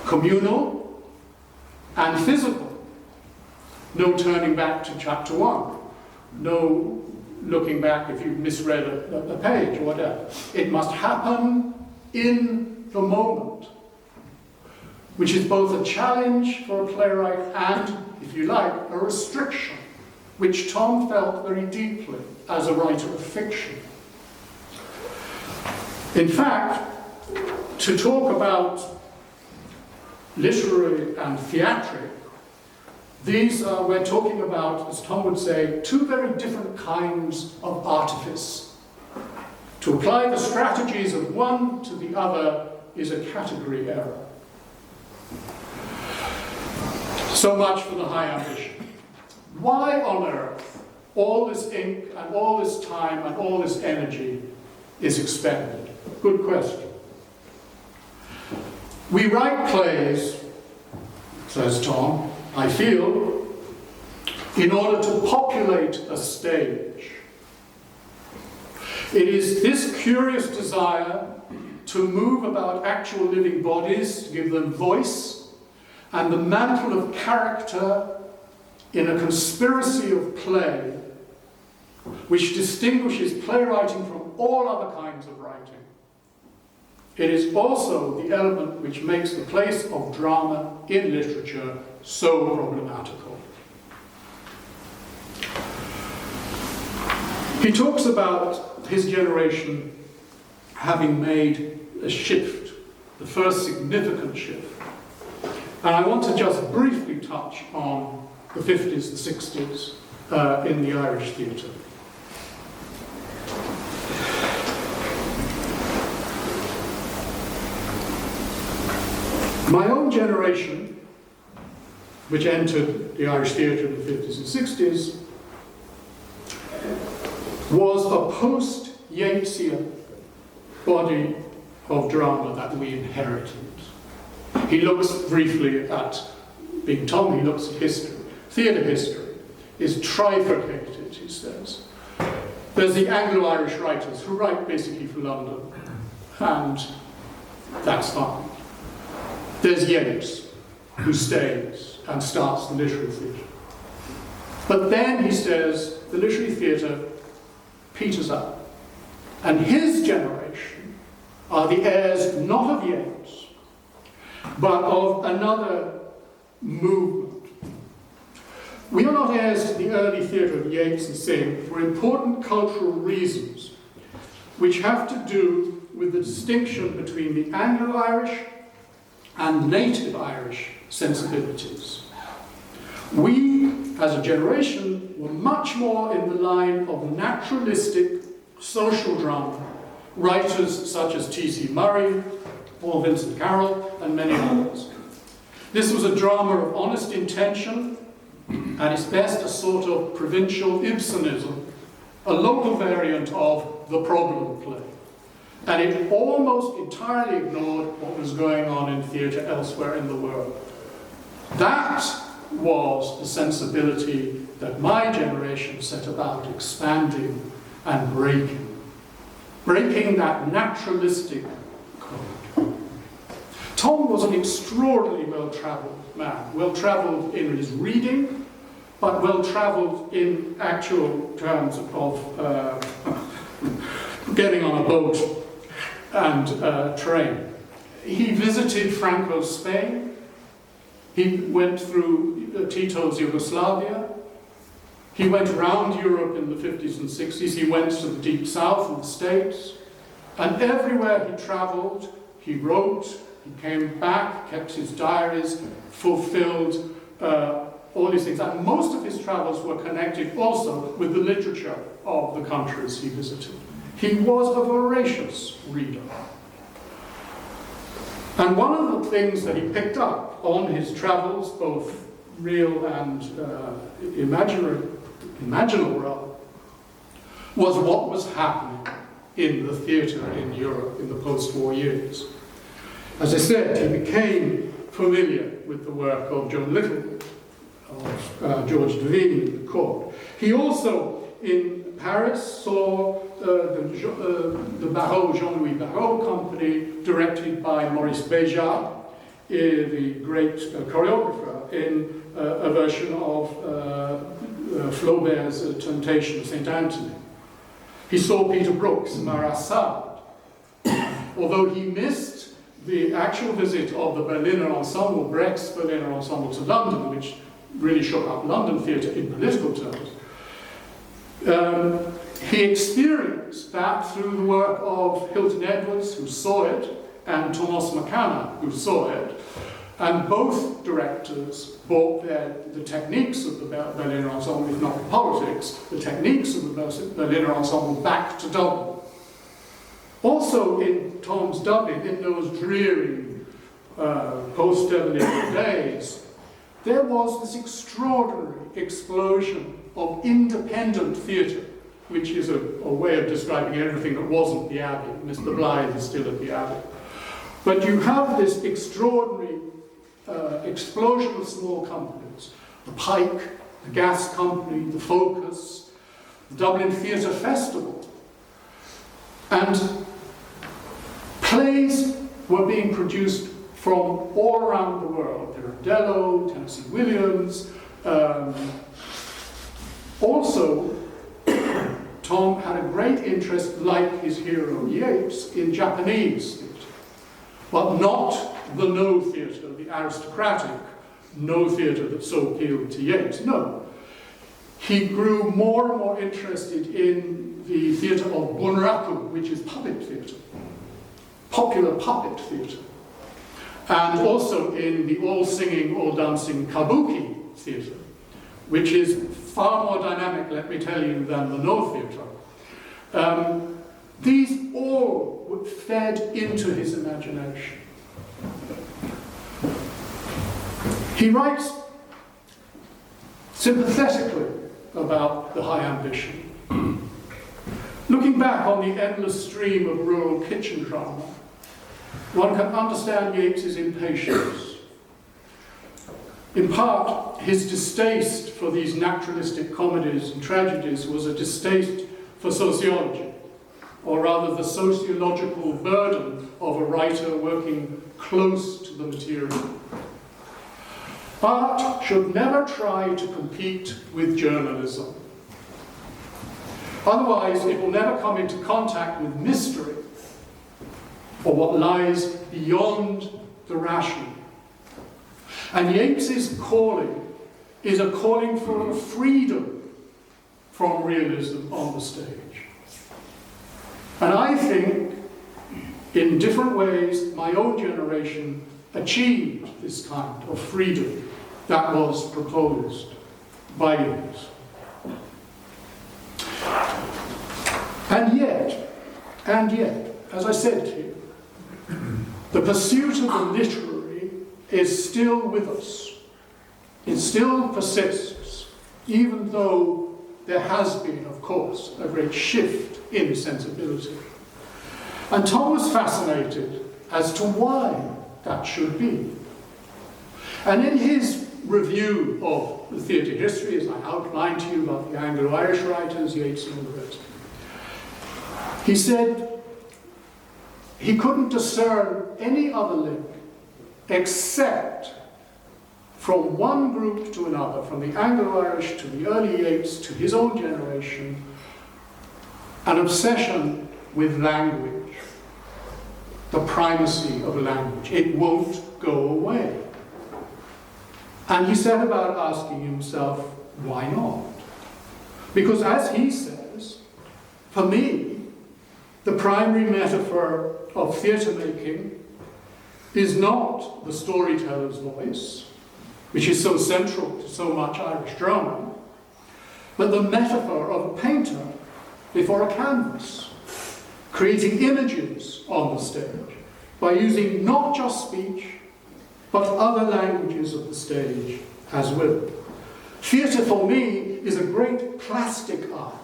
communal, and physical. No turning back to chapter 1. No looking back if you've misread a page or whatever. It must happen in the moment, which is both a challenge for a playwright and, if you like, a restriction, which Tom felt very deeply as a writer of fiction. In fact, to talk about literary and theatric, we're talking about, as Tom would say, two very different kinds of artifice. To apply the strategies of one to the other is a category error. So much for the high ambition. Why on earth all this ink and all this time and all this energy is expended? Good question. We write plays, says Tom, I feel, in order to populate a stage. It is this curious desire to move about actual living bodies, to give them voice, and the mantle of character in a conspiracy of play, which distinguishes playwriting from all other kinds of writing. It is also the element which makes the place of drama in literature so problematical. He talks about his generation having made a shift, the first significant shift. And I want to just briefly touch on the 50s, the 60s in the Irish theatre. My own generation, which entered the Irish theatre in the 50s and 60s, was a post-Yeatsian body of drama that we inherited. He looks briefly at, being Tom, he looks at history. Theatre history is trifurcated, he says. There's the Anglo-Irish writers who write basically for London, and that's fine. There's Yeats, who stays and starts the literary theatre. But then, he says, the literary theatre peters out. And his generation are the heirs not of Yeats, but of another movement. We are not heirs to the early theatre of Yeats and Synge for important cultural reasons, which have to do with the distinction between the Anglo-Irish and native Irish sensibilities. We, as a generation, were much more in the line of naturalistic social drama, writers such as T.C. Murray, Paul Vincent Carroll, and many others. This was a drama of honest intention, at its best a sort of provincial Ibsenism, a local variant of the problem play. And it almost entirely ignored what was going on in theatre elsewhere in the world. That was the sensibility that my generation set about expanding and breaking. Breaking that naturalistic code. Tom was an extraordinarily well-travelled man. Well-travelled in his reading, but well-travelled in actual terms of getting on a boat and train. He visited Franco's Spain. He went through Tito's Yugoslavia. He went around Europe in the 50s and 60s. He went to the Deep South and the States. And everywhere he travelled, he wrote, He came back, kept his diaries, fulfilled all these things. And most of his travels were connected also with the literature of the countries he visited. He was a voracious reader. And one of the things that he picked up on his travels, both real and imaginal, was what was happening in the theatre in Europe in the post-war years. As I said, he became familiar with the work of John Littlewood, of George Devine in the court. He also, in Paris, saw the Barrault, Jean-Louis Barrault company, directed by Maurice Béjart, the great choreographer, in a version of Flaubert's Temptation of St. Anthony. He saw Peter Brook's Marat Sade. Although he missed the actual visit of the Berliner Ensemble, Brecht's Berliner Ensemble to London, which really shook up London theatre in political terms, he experienced that through the work of Hilton Edwards, who saw it, and Thomas McCann, who saw it. And both directors brought the techniques of the Berliner Ensemble, if not the politics, the techniques of the Berliner Ensemble back to Dublin. Also in Tom's Dublin, in those dreary post-Dublin days, there was this extraordinary explosion of independent theatre, which is a way of describing everything that wasn't the Abbey. Mr. Blythe is still at the Abbey. But you have this extraordinary explosion of small companies. The Pike, the Gas Company, the Focus, the Dublin Theatre Festival. And plays were being produced from all around the world. Pirandello, Tennessee Williams. Also, Tom had a great interest, like his hero Yeats, in Japanese theatre. But not the no theatre, the aristocratic no theatre that so appealed to Yeats. No. He grew more and more interested in the theatre of bunraku, which is puppet theatre, popular puppet theatre, and also in the all-singing, all-dancing kabuki theatre, which is far more dynamic, let me tell you, than the no theatre. These all fed into his imagination. He writes sympathetically about the high ambition. Looking back on the endless stream of rural kitchen drama, one can understand Yeats's impatience. In part, his distaste for these naturalistic comedies and tragedies was a distaste for sociology, or rather the sociological burden of a writer working close to the material. Art should never try to compete with journalism. Otherwise, it will never come into contact with mystery or what lies beyond the rational. And Yeats's calling is a calling for freedom from realism on the stage. And I think, in different ways, my own generation achieved this kind of freedom that was proposed by Yeats. And yet, as I said to you, the pursuit of the literary is still with us. It still persists, even though there has been, of course, a great shift in sensibility. And Tom was fascinated as to why that should be. And in his review of the theatre history, as I outlined to you about the Anglo-Irish writers, Yeats and all the rest, he said he couldn't discern any other link except from one group to another, from the Anglo-Irish to the early Yeats to his own generation, an obsession with language, the primacy of language. It won't go away. And he set about asking himself, why not? Because as he says, for me, the primary metaphor of theatre making is not the storyteller's voice, which is so central to so much Irish drama, but the metaphor of a painter before a canvas, creating images on the stage by using not just speech, but other languages of the stage as well. Theatre for me is a great plastic art,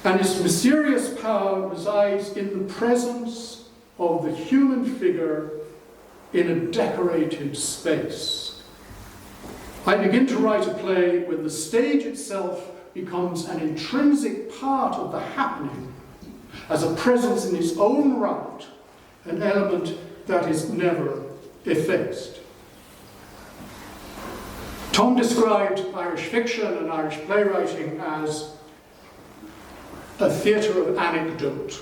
and its mysterious power resides in the presence of the human figure in a decorated space. I begin to write a play when the stage itself becomes an intrinsic part of the happening, as a presence in its own right, an element that is never effaced. Tom described Irish fiction and Irish playwriting as a theatre of anecdote,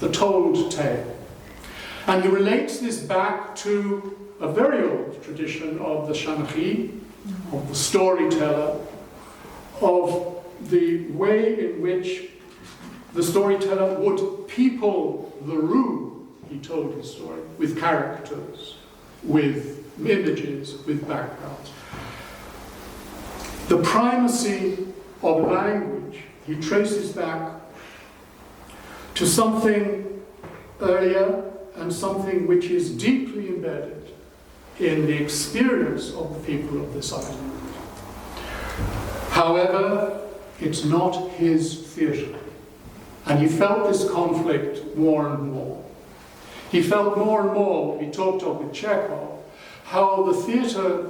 the told tale. And he relates this back to a very old tradition of the Shanachie, of the storyteller, of the way in which the storyteller would people the room he told his story, with characters, with images, with backgrounds. The primacy of language he traces back to something earlier and something which is deeply embedded in the experience of the people of this island. However, it's not his theatre, and he felt this conflict more and more. He felt more and more, when he talked of with Chekhov, how the theatre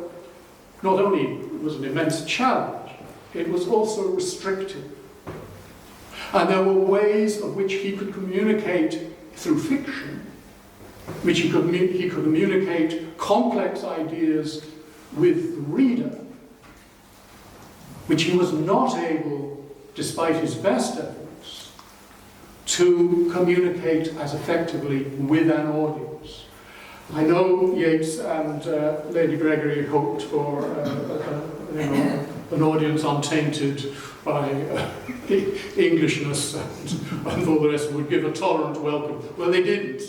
not only was an immense challenge, it was also restrictive. And there were ways of which he could communicate through fiction, which he could communicate complex ideas with the reader, which he was not able, despite his best efforts, to communicate as effectively with an audience. I know Yeats and Lady Gregory hoped for an audience untainted by Englishness and all the rest would give a tolerant welcome. Well, they didn't.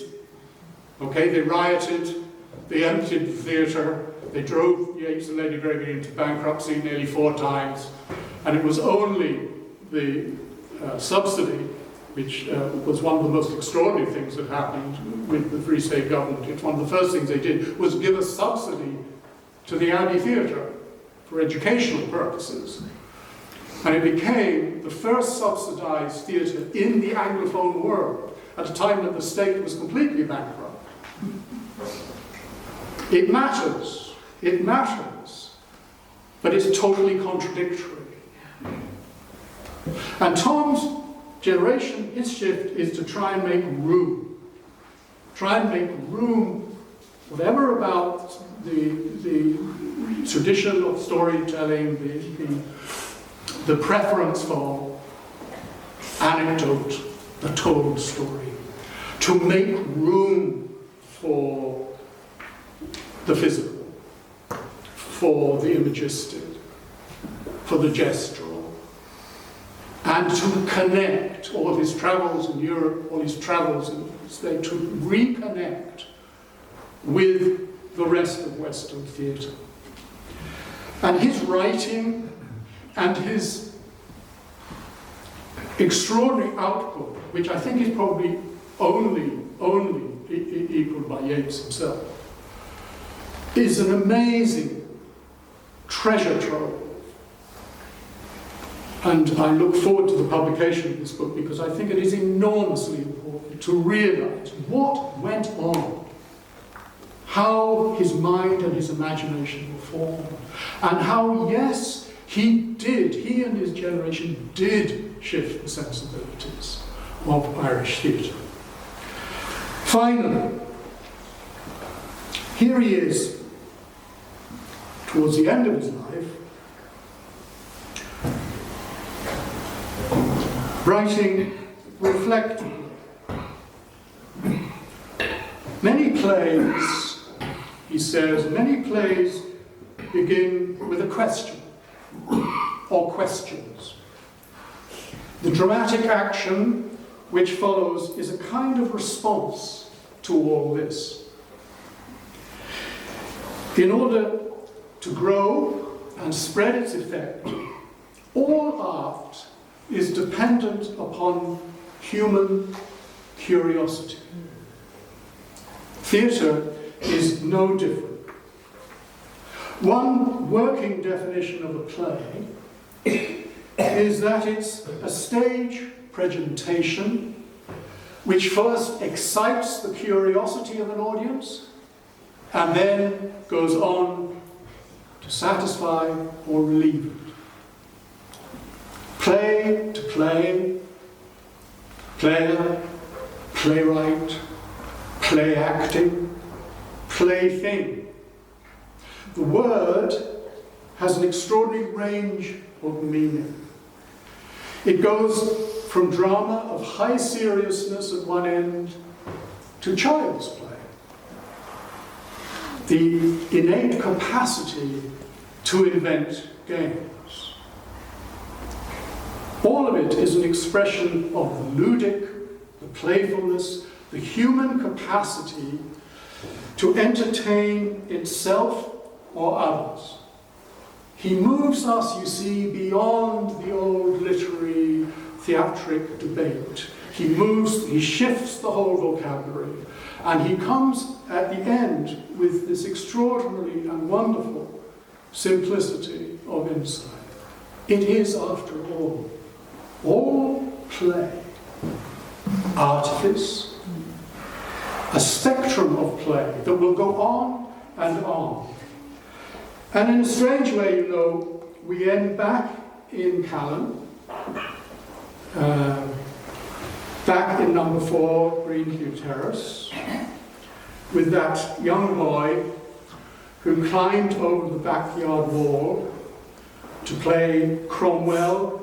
Okay, they rioted, they emptied the theatre, they drove Yeats and Lady Gregory into bankruptcy nearly 4 times, and it was only the subsidy, which was one of the most extraordinary things that happened with the Free State government. It's one of the first things they did was give a subsidy to the Abbey Theatre for educational purposes. And it became the first subsidised theatre in the Anglophone world at a time that the state was completely bankrupt. It matters, but it's totally contradictory. And Tom's generation, his shift is to try and make room. Try and make room, whatever about the tradition of storytelling, the preference for anecdote, the told story, to make room for the physical, for the imagistic, for the gestural, and to connect all his travels in Europe, all his travels in Spain, to reconnect with the rest of Western theatre. And his writing and his extraordinary output, which I think is probably only equaled by Yeats himself, is an amazing treasure trove. And I look forward to the publication of this book because I think it is enormously important to realise what went on, how his mind and his imagination were formed, and how, yes, he and his generation did shift the sensibilities of Irish theatre. Finally, here he is, towards the end of his life, writing reflectively. Many plays, he says, many plays begin with a question or questions. The dramatic action which follows is a kind of response to all this. In order to grow and spread its effect, all art is dependent upon human curiosity. Theatre is no different. One working definition of a play is that it's a stage presentation which first excites the curiosity of an audience and then goes on to satisfy or relieve it. Play to play, player, playwright, play acting, plaything. The word has an extraordinary range of meaning. It goes from drama of high seriousness at one end to child's play. The innate capacity to invent games. All of it is an expression of the ludic, the playfulness, the human capacity to entertain itself or others. He moves us, you see, beyond the old literary theatric debate. He shifts the whole vocabulary, and he comes at the end with this extraordinary and wonderful simplicity of insight. It is, after all play, artifice, a spectrum of play that will go on and on. And in a strange way, you know, we end back in Callan, back in number 4, Greenview Terrace, with that young boy who climbed over the backyard wall to play Cromwell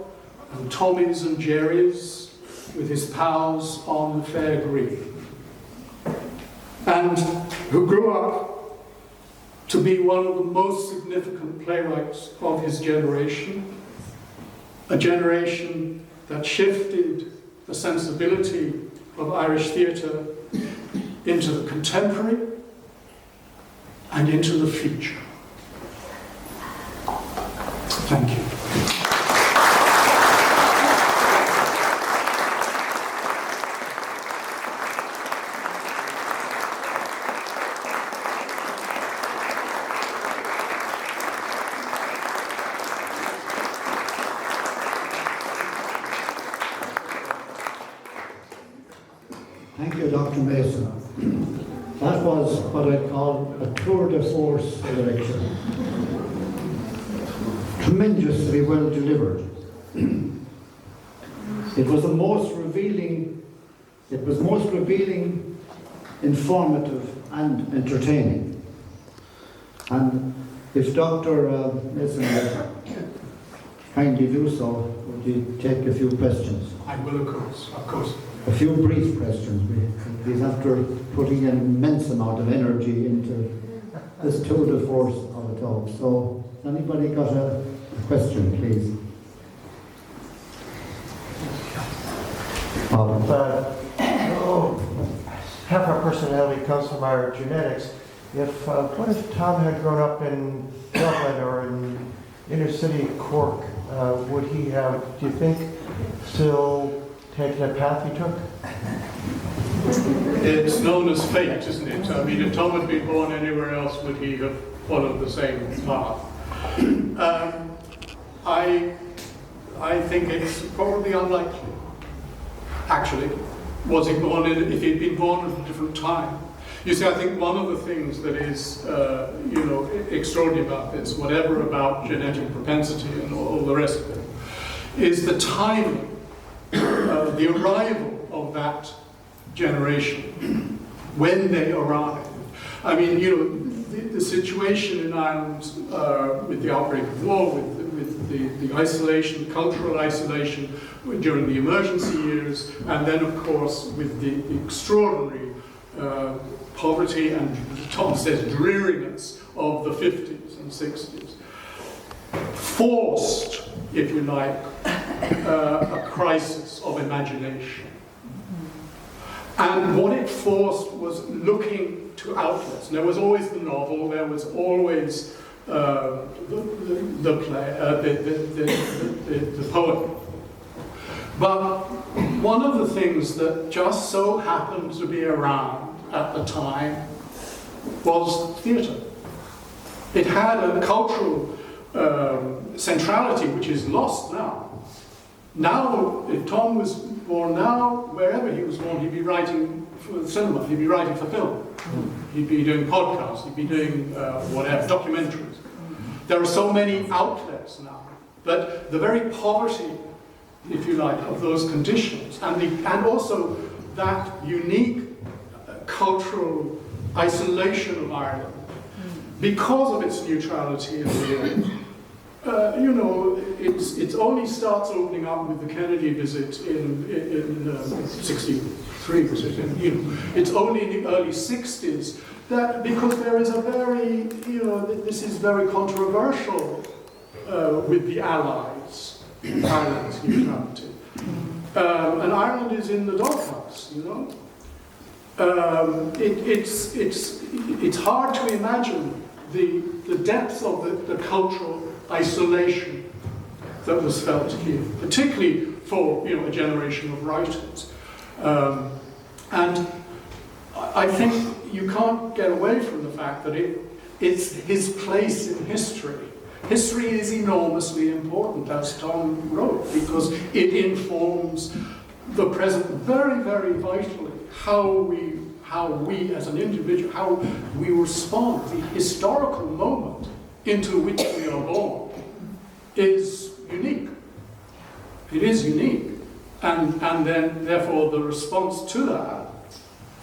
and Tommies and Jerrys with his pals on the fair green, and who grew up to be one of the most significant playwrights of his generation, a generation that shifted the sensibility of Irish theatre into the contemporary and into the future. Thank you. Thank you, Dr. Mason. That was what I call a tour de force lecture. Tremendously well delivered. It was most revealing, informative and entertaining. And if Dr. Mason would kindly do so, would you take a few questions? I will, of course. A few brief questions, please, after putting an immense amount of energy into this tour de force of it all. So, anybody got a question, please? Half our personality comes from our genetics. What if Tom had grown up in Dublin or in inner city Cork? Would he have, do you think, still taken the path he took? It's known as fate, isn't it? I mean, if Tom had been born anywhere else, would he have followed the same path? I think it's probably unlikely. Actually, was he born in, if he'd been born at a different time? You see, I think one of the things that is, extraordinary about this, whatever about genetic propensity and all the rest of it, is the timing. The arrival of that generation, when they arrived. I mean, the situation in Ireland with the outbreak of war, with the isolation, cultural isolation during the emergency years, and then, of course, with the extraordinary poverty and, Tom says, dreariness of the 50s and 60s, forced, if you like, a crisis of imagination. And what it forced was looking to outlets. And there was always the novel, there was always the play, the poem. But one of the things that just so happened to be around at the time was theatre. It had a cultural centrality which is lost now. Now, if Tom was born now, wherever he was born, he'd be writing for cinema, he'd be writing for film, he'd be doing podcasts, he'd be doing whatever, documentaries. There are so many outlets now, but the very poverty, if you like, of those conditions, and also that unique cultural isolation of Ireland, because of its neutrality in the end, it only starts opening up with the Kennedy visit in 63, it's only in the early 60s, that because there is a very, this is very controversial with the Allies, Ireland's neutrality. And Ireland is in the doghouse, It's hard to imagine the depth of the cultural isolation that was felt here, particularly for a generation of writers. And I think you can't get away from the fact that it's his place in history. History is enormously important, as Tom wrote, because it informs the present very, very vitally. How we as an individual, how we respond, the historical moment into which we are born is unique. It is unique. And then, therefore, the response to that,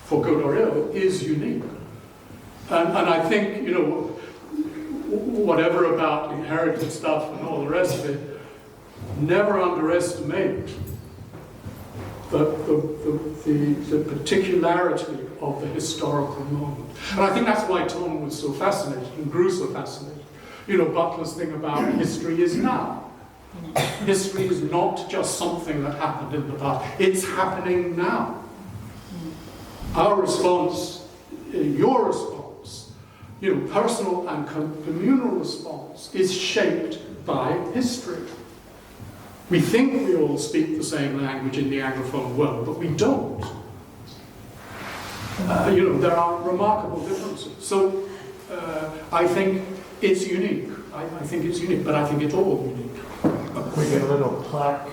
for good or ill, is unique. And I think, whatever about inherited stuff and all the rest of it, never underestimate the particularity of the historical moment. And I think that's why Tom was so fascinated and grew so fascinated. Butler's thing about history is now. History is not just something that happened in the past. It's happening now. Our response, your response, personal and communal response is shaped by history. We think we all speak the same language in the Anglophone world, but we don't. There are remarkable differences. So I think it's unique. I think it's unique, but I think it's all unique. We get a little plaque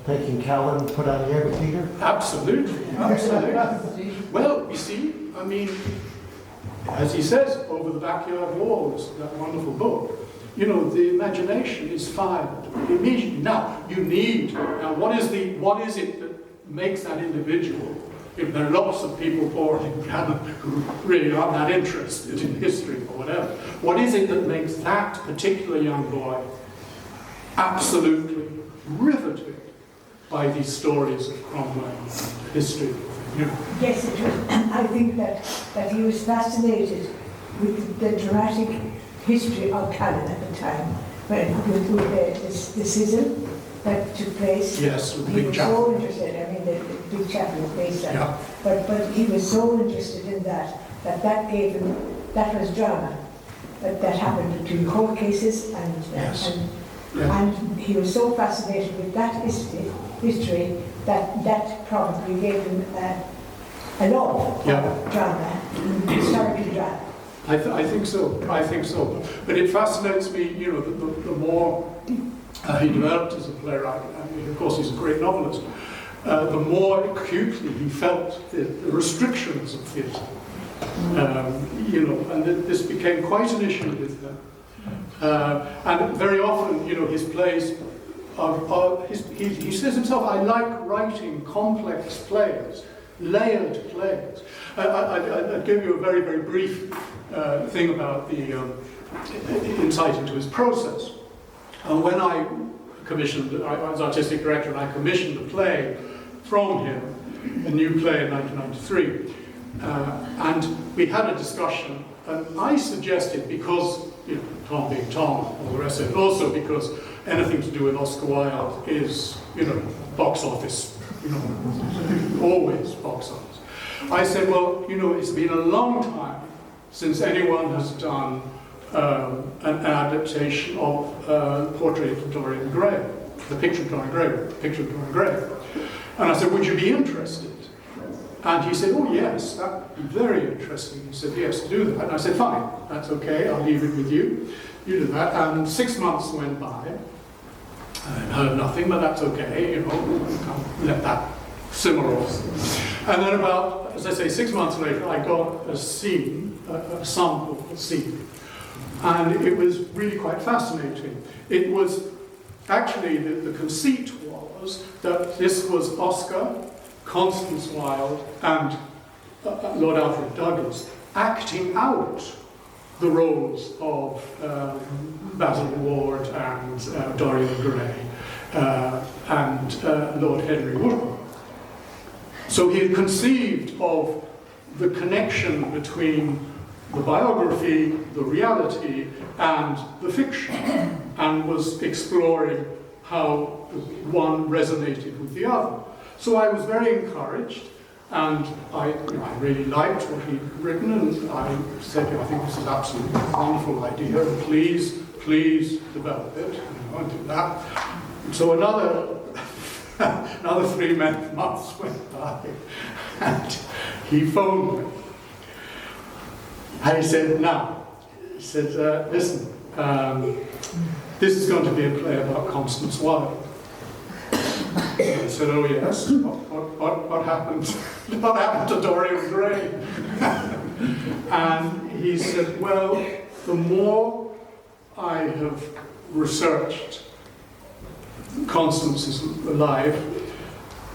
thanking Callan put on the amphitheater? Absolutely, absolutely. Well, you see, as he says, over the backyard walls, that wonderful book, the imagination is fired immediately. Now, what is it that makes that individual? There are lots of people born in Callan who really aren't that interested in history or whatever. What is it that makes that particular young boy absolutely riveted by these stories of Cromwell, history? Yes, it was. I think that he was fascinated with the dramatic history of Callan at the time, with the schism that took place. Yes, with the he big was chapel. so interested. The big chapel was based on. Yeah. But he was so interested in that gave him, that was drama. That happened between court cases and he was so fascinated with that history that probably gave him a love of drama, historical drama. I think so. But it fascinates me, the more he developed as a playwright. Of course, he's a great novelist. The more acutely he felt the restrictions of theatre. And this became quite an issue with him. And very often, his plays he says himself, I like writing complex plays, layered plays. I'll give you a very, very brief thing about the insight into his process. When I was artistic director, and I commissioned a play from him, a new play in 1993. And we had a discussion, and I suggested, because, Tom being Tom, all the rest of it, also because anything to do with Oscar Wilde is, box office, always box office. I said, well, you know, it's been a long time since anyone has done an adaptation of Portrait of Dorian Gray, the picture of Dorian Gray. And I said, would you be interested? And he said, oh yes, that'd be very interesting. He said, yes, do that. And I said, fine, that's okay, I'll leave it with you. You do that. And 6 months went by. I heard nothing, but that's okay, you know, can't let that simmer off. And then about, as I say, 6 months later, I got a scene, a sample of a scene. And it was really quite fascinating. It was, actually, the conceit was that this was Oscar, Constance Wilde, and Lord Alfred Douglas acting out the roles of Basil Ward and Dorian Gray and Lord Henry Wotton. So he had conceived of the connection between the biography, the reality, and the fiction, and was exploring how one resonated with the other. So I was very encouraged, and I really liked what he'd written, and I said, I think this is absolutely a wonderful idea, and please develop it, and do that. So another 3 months went by, and he phoned me. And he said, listen, this is going to be a play about Constance Wilde. I said, oh yes, what happened? What happened to Dorian Gray? And he said, well, the more I have researched Constance's life,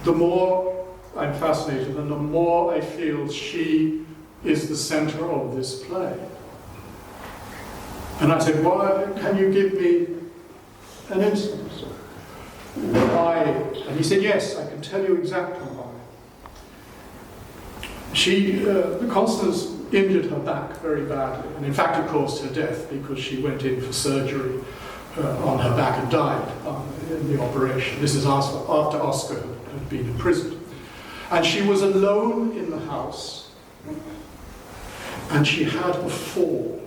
the more I'm fascinated, and the more I feel she is the centre of this play. And I said, well, can you give me an instance? Why? And he said, yes, I can tell you exactly why. Constance injured her back very badly, and in fact it caused her death because she went in for surgery on her back and died in the operation. This is after Oscar had been imprisoned. And she was alone in the house, and she had a fall.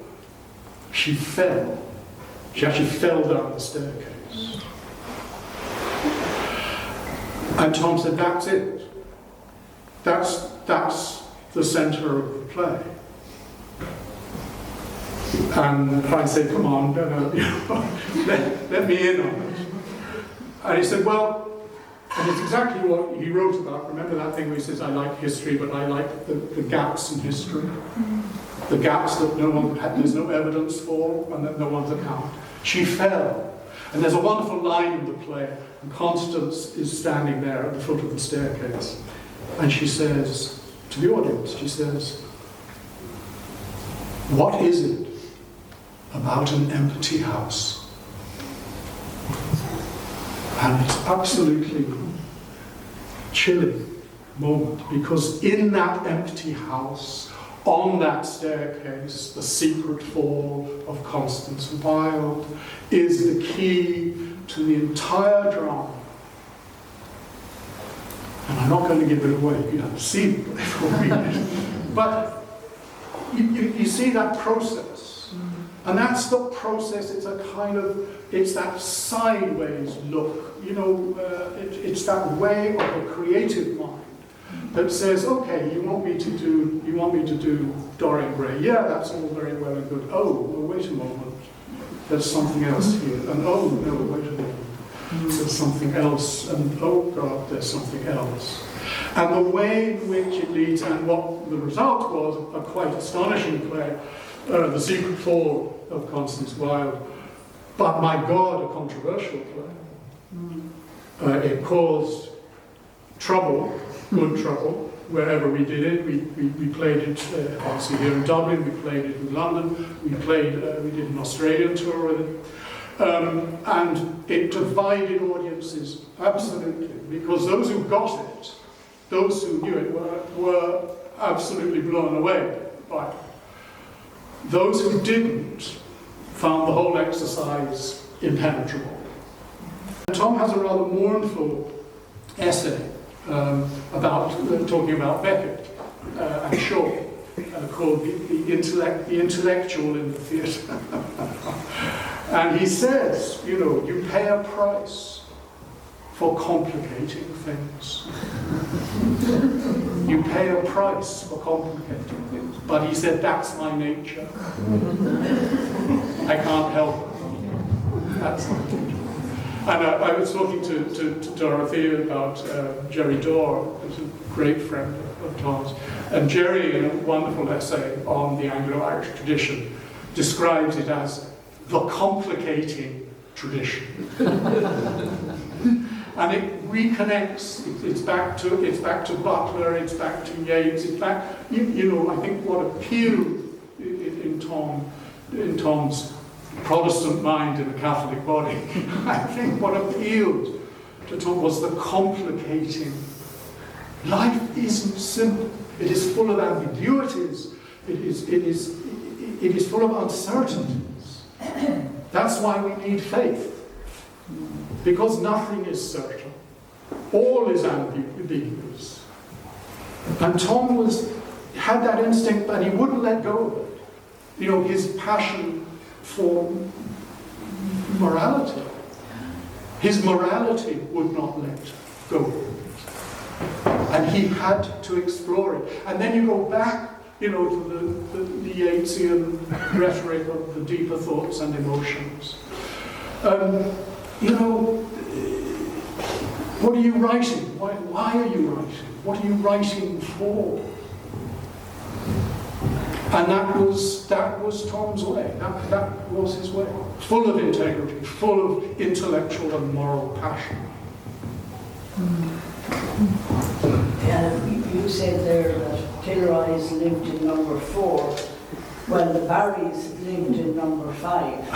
She fell. She actually fell down the staircase. And Tom said, that's it. That's the centre of the play. And I said, come on, let me in on it. And he said, well, and it's exactly what he wrote about. Remember that thing where he says, I like history, but I like the gaps in history. The gaps that there's no evidence for, and that no one's account. She fell. And there's a wonderful line in the play, and Constance is standing there at the foot of the staircase. And she says, to the audience, she says, what is it about an empty house? And it's absolutely chilling moment, because in that empty house, on that staircase, the secret fall of Constance Wilde is the key to the entire drama. And I'm not going to give it away, you have to see it before read it. But you see that process. And that's the process, it's that sideways look, it's that way of the creative mind that says, okay, you want me to do Dorian Gray. Yeah, that's all very well and good. Oh, well, wait a moment. There's something else here. And oh, no, wait a moment. There's something else. And oh, God, there's something else. And the way in which it leads, and what the result was, a quite astonishing play, The Secret Fall of Constance Wilde. But my God, a controversial play. It caused trouble, good trouble, wherever we did it. We played it, obviously here in Dublin, we played it in London, we did an Australian tour with it. And it divided audiences, absolutely, because those who got it, those who knew it, were absolutely blown away by it. Those who didn't found the whole exercise impenetrable. Tom has a rather mournful essay talking about Beckett, a show called the Intellectual in the Theatre. And he says, you know, you pay a price for complicating things. You pay a price for complicating things. But he said, that's my nature. I can't help it. That's my nature. And I was talking to Dorothea about Jerry Dorr, who's a great friend of Tom's. And Jerry, in a wonderful essay on the Anglo-Irish tradition, describes it as the complicating tradition. And it reconnects, it's back to Butler, it's back to Yeats, it's back, you know, I think what appealed in Tom's Protestant mind in the Catholic body, I think what appealed to Tom was the complicating. Life isn't simple. It is full of ambiguities. It is full of uncertainties. That's why we need faith. Because nothing is certain. All is ambiguous. And Tom had that instinct, but he wouldn't let go of it. You know, his passion for morality. His morality would not let go of it. And he had to explore it. And then you go back, you know, to the Yeatsian rhetoric of the deeper thoughts and emotions. You know, what are you writing? Why are you writing? What are you writing for? And that was Tom's way. That was his way. Full of integrity, full of intellectual and moral passion. You said there that Kilroy's lived in number 4. Well, the Barrys lived in number 5.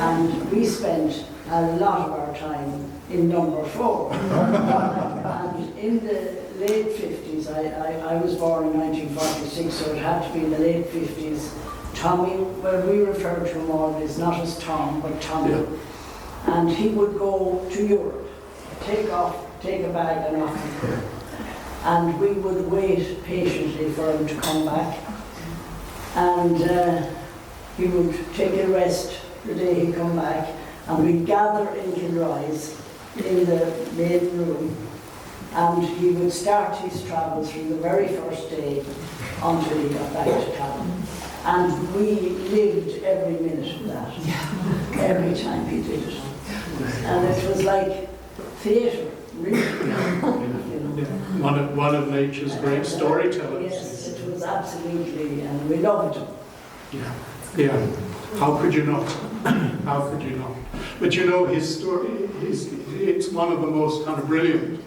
And we spent a lot of our time in number 4. And in the late 50s, I was born in 1946, so it had to be in the late 50s. Tommy, well, we refer to him always not as Tom, but Tommy. Yeah. And he would go to Europe, take a bag and off. And we would wait patiently for him to come back. And he would take a rest the day he'd come back, and we'd gather in Kilroy's in the main room, and he would start his travels from the very first day until he got back to Callan. And we lived every minute of that, every time he did it. And it was like theatre, really. One of nature's great storytellers. Yes, it was absolutely, and we loved him. Yeah. How could you not? How could you not? But you know, his story, it's one of the most kind of brilliant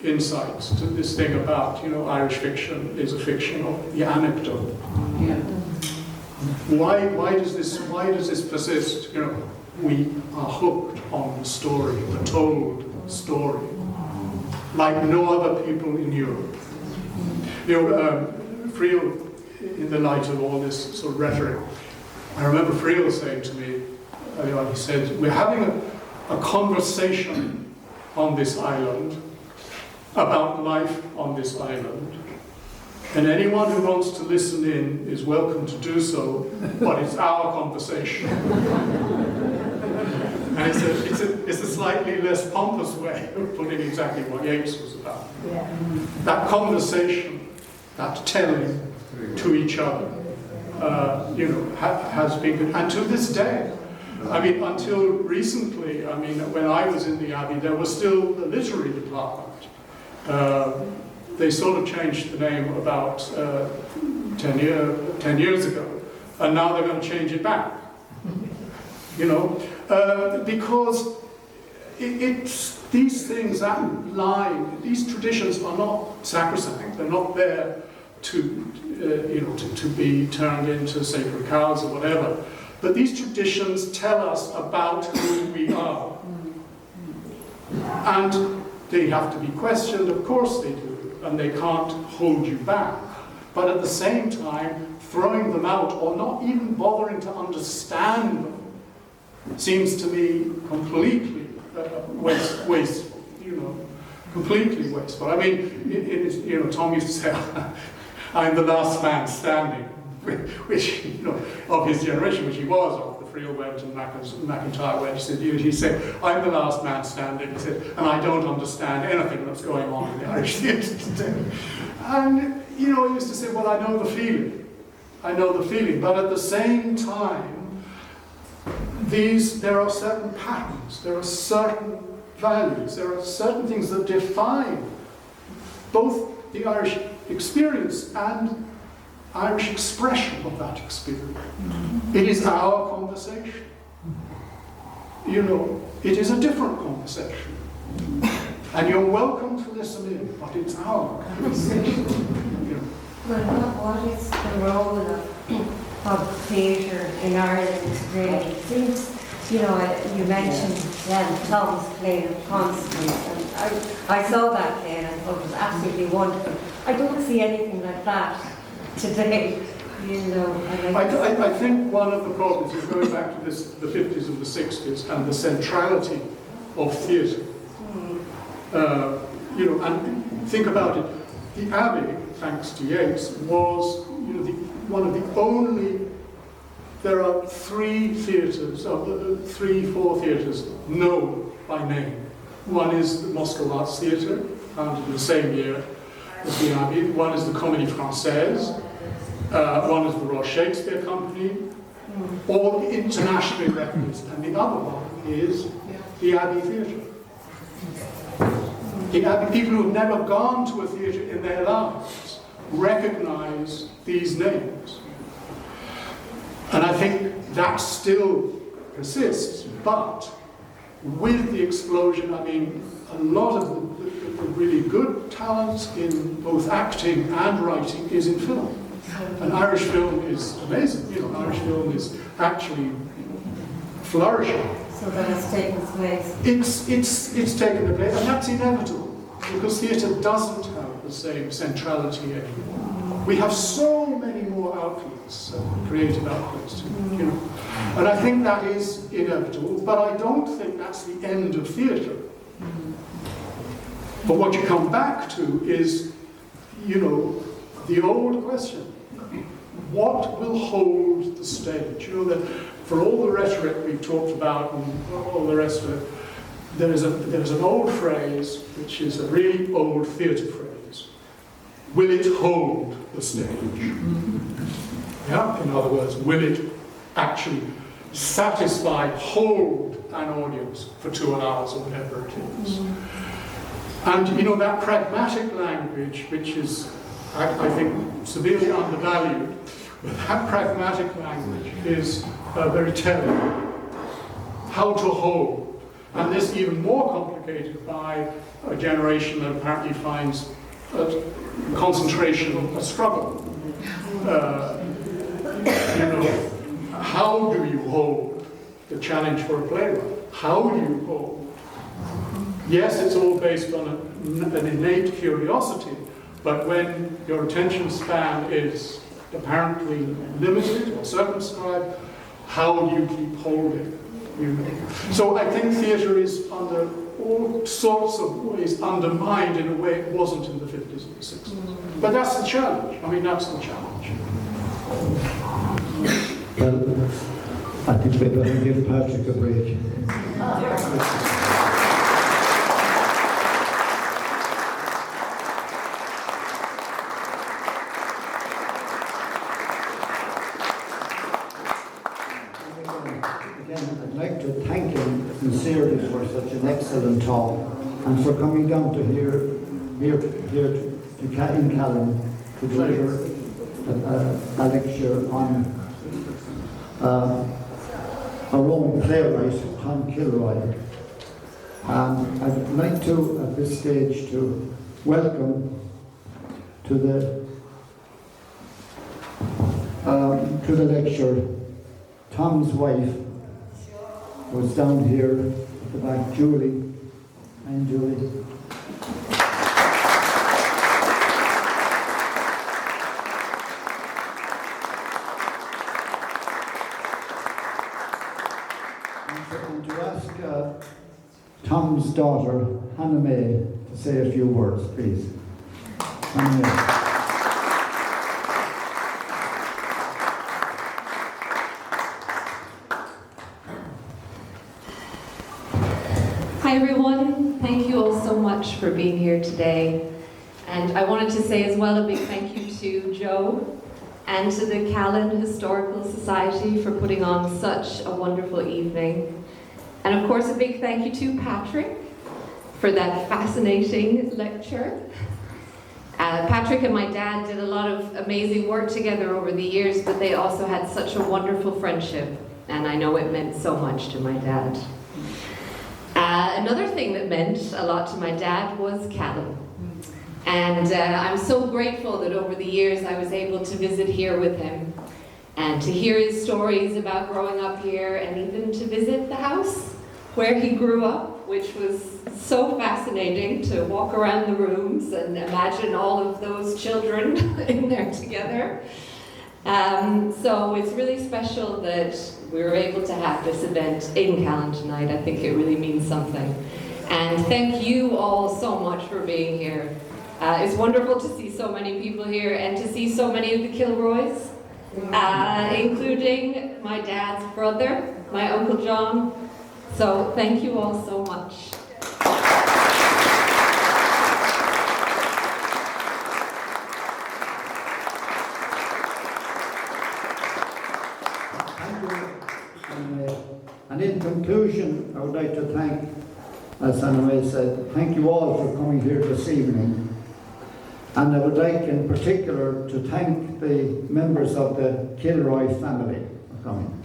insights to this thing about, you know, Irish fiction is a fiction of the anecdote. Yeah. Why does this persist? You know, we are hooked on the story, the told story, like no other people in Europe. You know, Friel, in the light of all this sort of rhetoric, I remember Friel saying to me early on, he said, we're having a conversation on this island about life on this island, and anyone who wants to listen in is welcome to do so, but it's our conversation. And it's a slightly less pompous way of putting exactly what Yeats was about. Yeah. That conversation, that telling to each other, you know, has been good. And to this day, I mean, until recently, I mean, when I was in the Abbey, there was still the literary department. They sort of changed the name about 10 years ago, and now they're going to change it back. You know, because it's these things, that line, these traditions are not sacrosanct. They're not there to you know, to be turned into sacred cows or whatever. But these traditions tell us about who we are. And they have to be questioned, of course they do, and they can't hold you back. But at the same time, throwing them out or not even bothering to understand them seems to me completely wasteful, you know, completely wasteful. I mean, it is, you know, Tom used to say, I'm the last man standing, which, you know, of his generation, which he was, of the Friel Went and McIntyre Went. He said, I'm the last man standing, he said, and I don't understand anything that's going on in the Irish theatre today. And, you know, he used to say, well, I know the feeling. I know the feeling. But at the same time, there are certain patterns, there are certain values, there are certain things that define both the Irish experience and Irish expression of that experience. It is our conversation. You know, it is a different conversation. And you're welcome to listen in, but it's our conversation. You know. Well, what is the role of theatre in Ireland today? It seems, you know, you mentioned Tom's play of Constance, and I saw that play and I thought it was absolutely wonderful. I don't see anything like that today, you know. And I think one of the problems is going back to the 50s and the 60s and the centrality of theatre. You know, and think about it. The Abbey, thanks to Yeats, was, you know, one of the only. There are 3 theatres, 4 theatres known by name. One is the Moscow Arts Theatre, founded in the same year as the Abbey. One is the Comédie Française. One is the Royal Shakespeare Company. All internationally recognized. And the other one is the Abbey Theatre. The Abbey, people who have never gone to a theatre in their lives recognise these names. And I think that still persists, but with the explosion, I mean, a lot of the really good talent in both acting and writing is in film. And Irish film is amazing, you know, Irish film is actually flourishing. so that has taken place. It's taken the place, and that's inevitable, because theatre doesn't have the same centrality anymore. We have so many more outlets, creative outlets, you know. And I think that is inevitable, but I don't think that's the end of theatre. But what you come back to is, you know, the old question: what will hold the stage? You know, that for all the rhetoric we've talked about and all the rest of it, there's an old phrase, which is a really old theatre phrase: will it hold the stage? Yeah? In other words, will it actually satisfy, hold an audience for 2 hours or whatever it is? And you know, that pragmatic language, which is, I think, severely undervalued, but that pragmatic language is very telling. How to hold. And this even more complicated by a generation that apparently finds concentration a struggle. You know, how do you hold? The challenge for a playwright. How do you hold? Yes, it's all based on an innate curiosity, but when your attention span is apparently limited or circumscribed, how do you keep holding? You know? So I think theatre is under all sorts of ways undermined in a way it wasn't in the 50s and the 60s. But that's the challenge. I mean, that's the challenge. Well, I think we better give Patrick a break. Again, I'd like to thank him sincerely for such an excellent talk and for coming down to here in Callan to deliver a lecture on our own playwright, Tom Kilroy. I'd like to, at this stage, to welcome to the lecture Tom's wife, who's down here at the back, Julie. And Julie. And to ask Tom's daughter, Hannah May, to say a few words, please. Hannah May. Hi everyone, thank you all so much for being here today. And I wanted to say as well a big thank you to Joe and to the Callan Historical Society for putting on such a wonderful evening. And of course a big thank you to Patrick for that fascinating lecture. Patrick and my dad did a lot of amazing work together over the years, but they also had such a wonderful friendship, and I know it meant so much to my dad. Another thing that meant a lot to my dad was Callan. And I'm so grateful that over the years I was able to visit here with him and to hear his stories about growing up here and even to visit the house where he grew up, which was so fascinating to walk around the rooms and imagine all of those children in there together. So it's really special that we were able to have this event in Callan tonight. I think it really means something. And thank you all so much for being here. It's wonderful to see so many people here and to see so many of the Kilroys, including my dad's brother, my Uncle John. So thank you all so much. And in conclusion, I would like to thank, as Anna May said, thank you all for coming here this evening. And I would like in particular to thank the members of the Kilroy family for coming.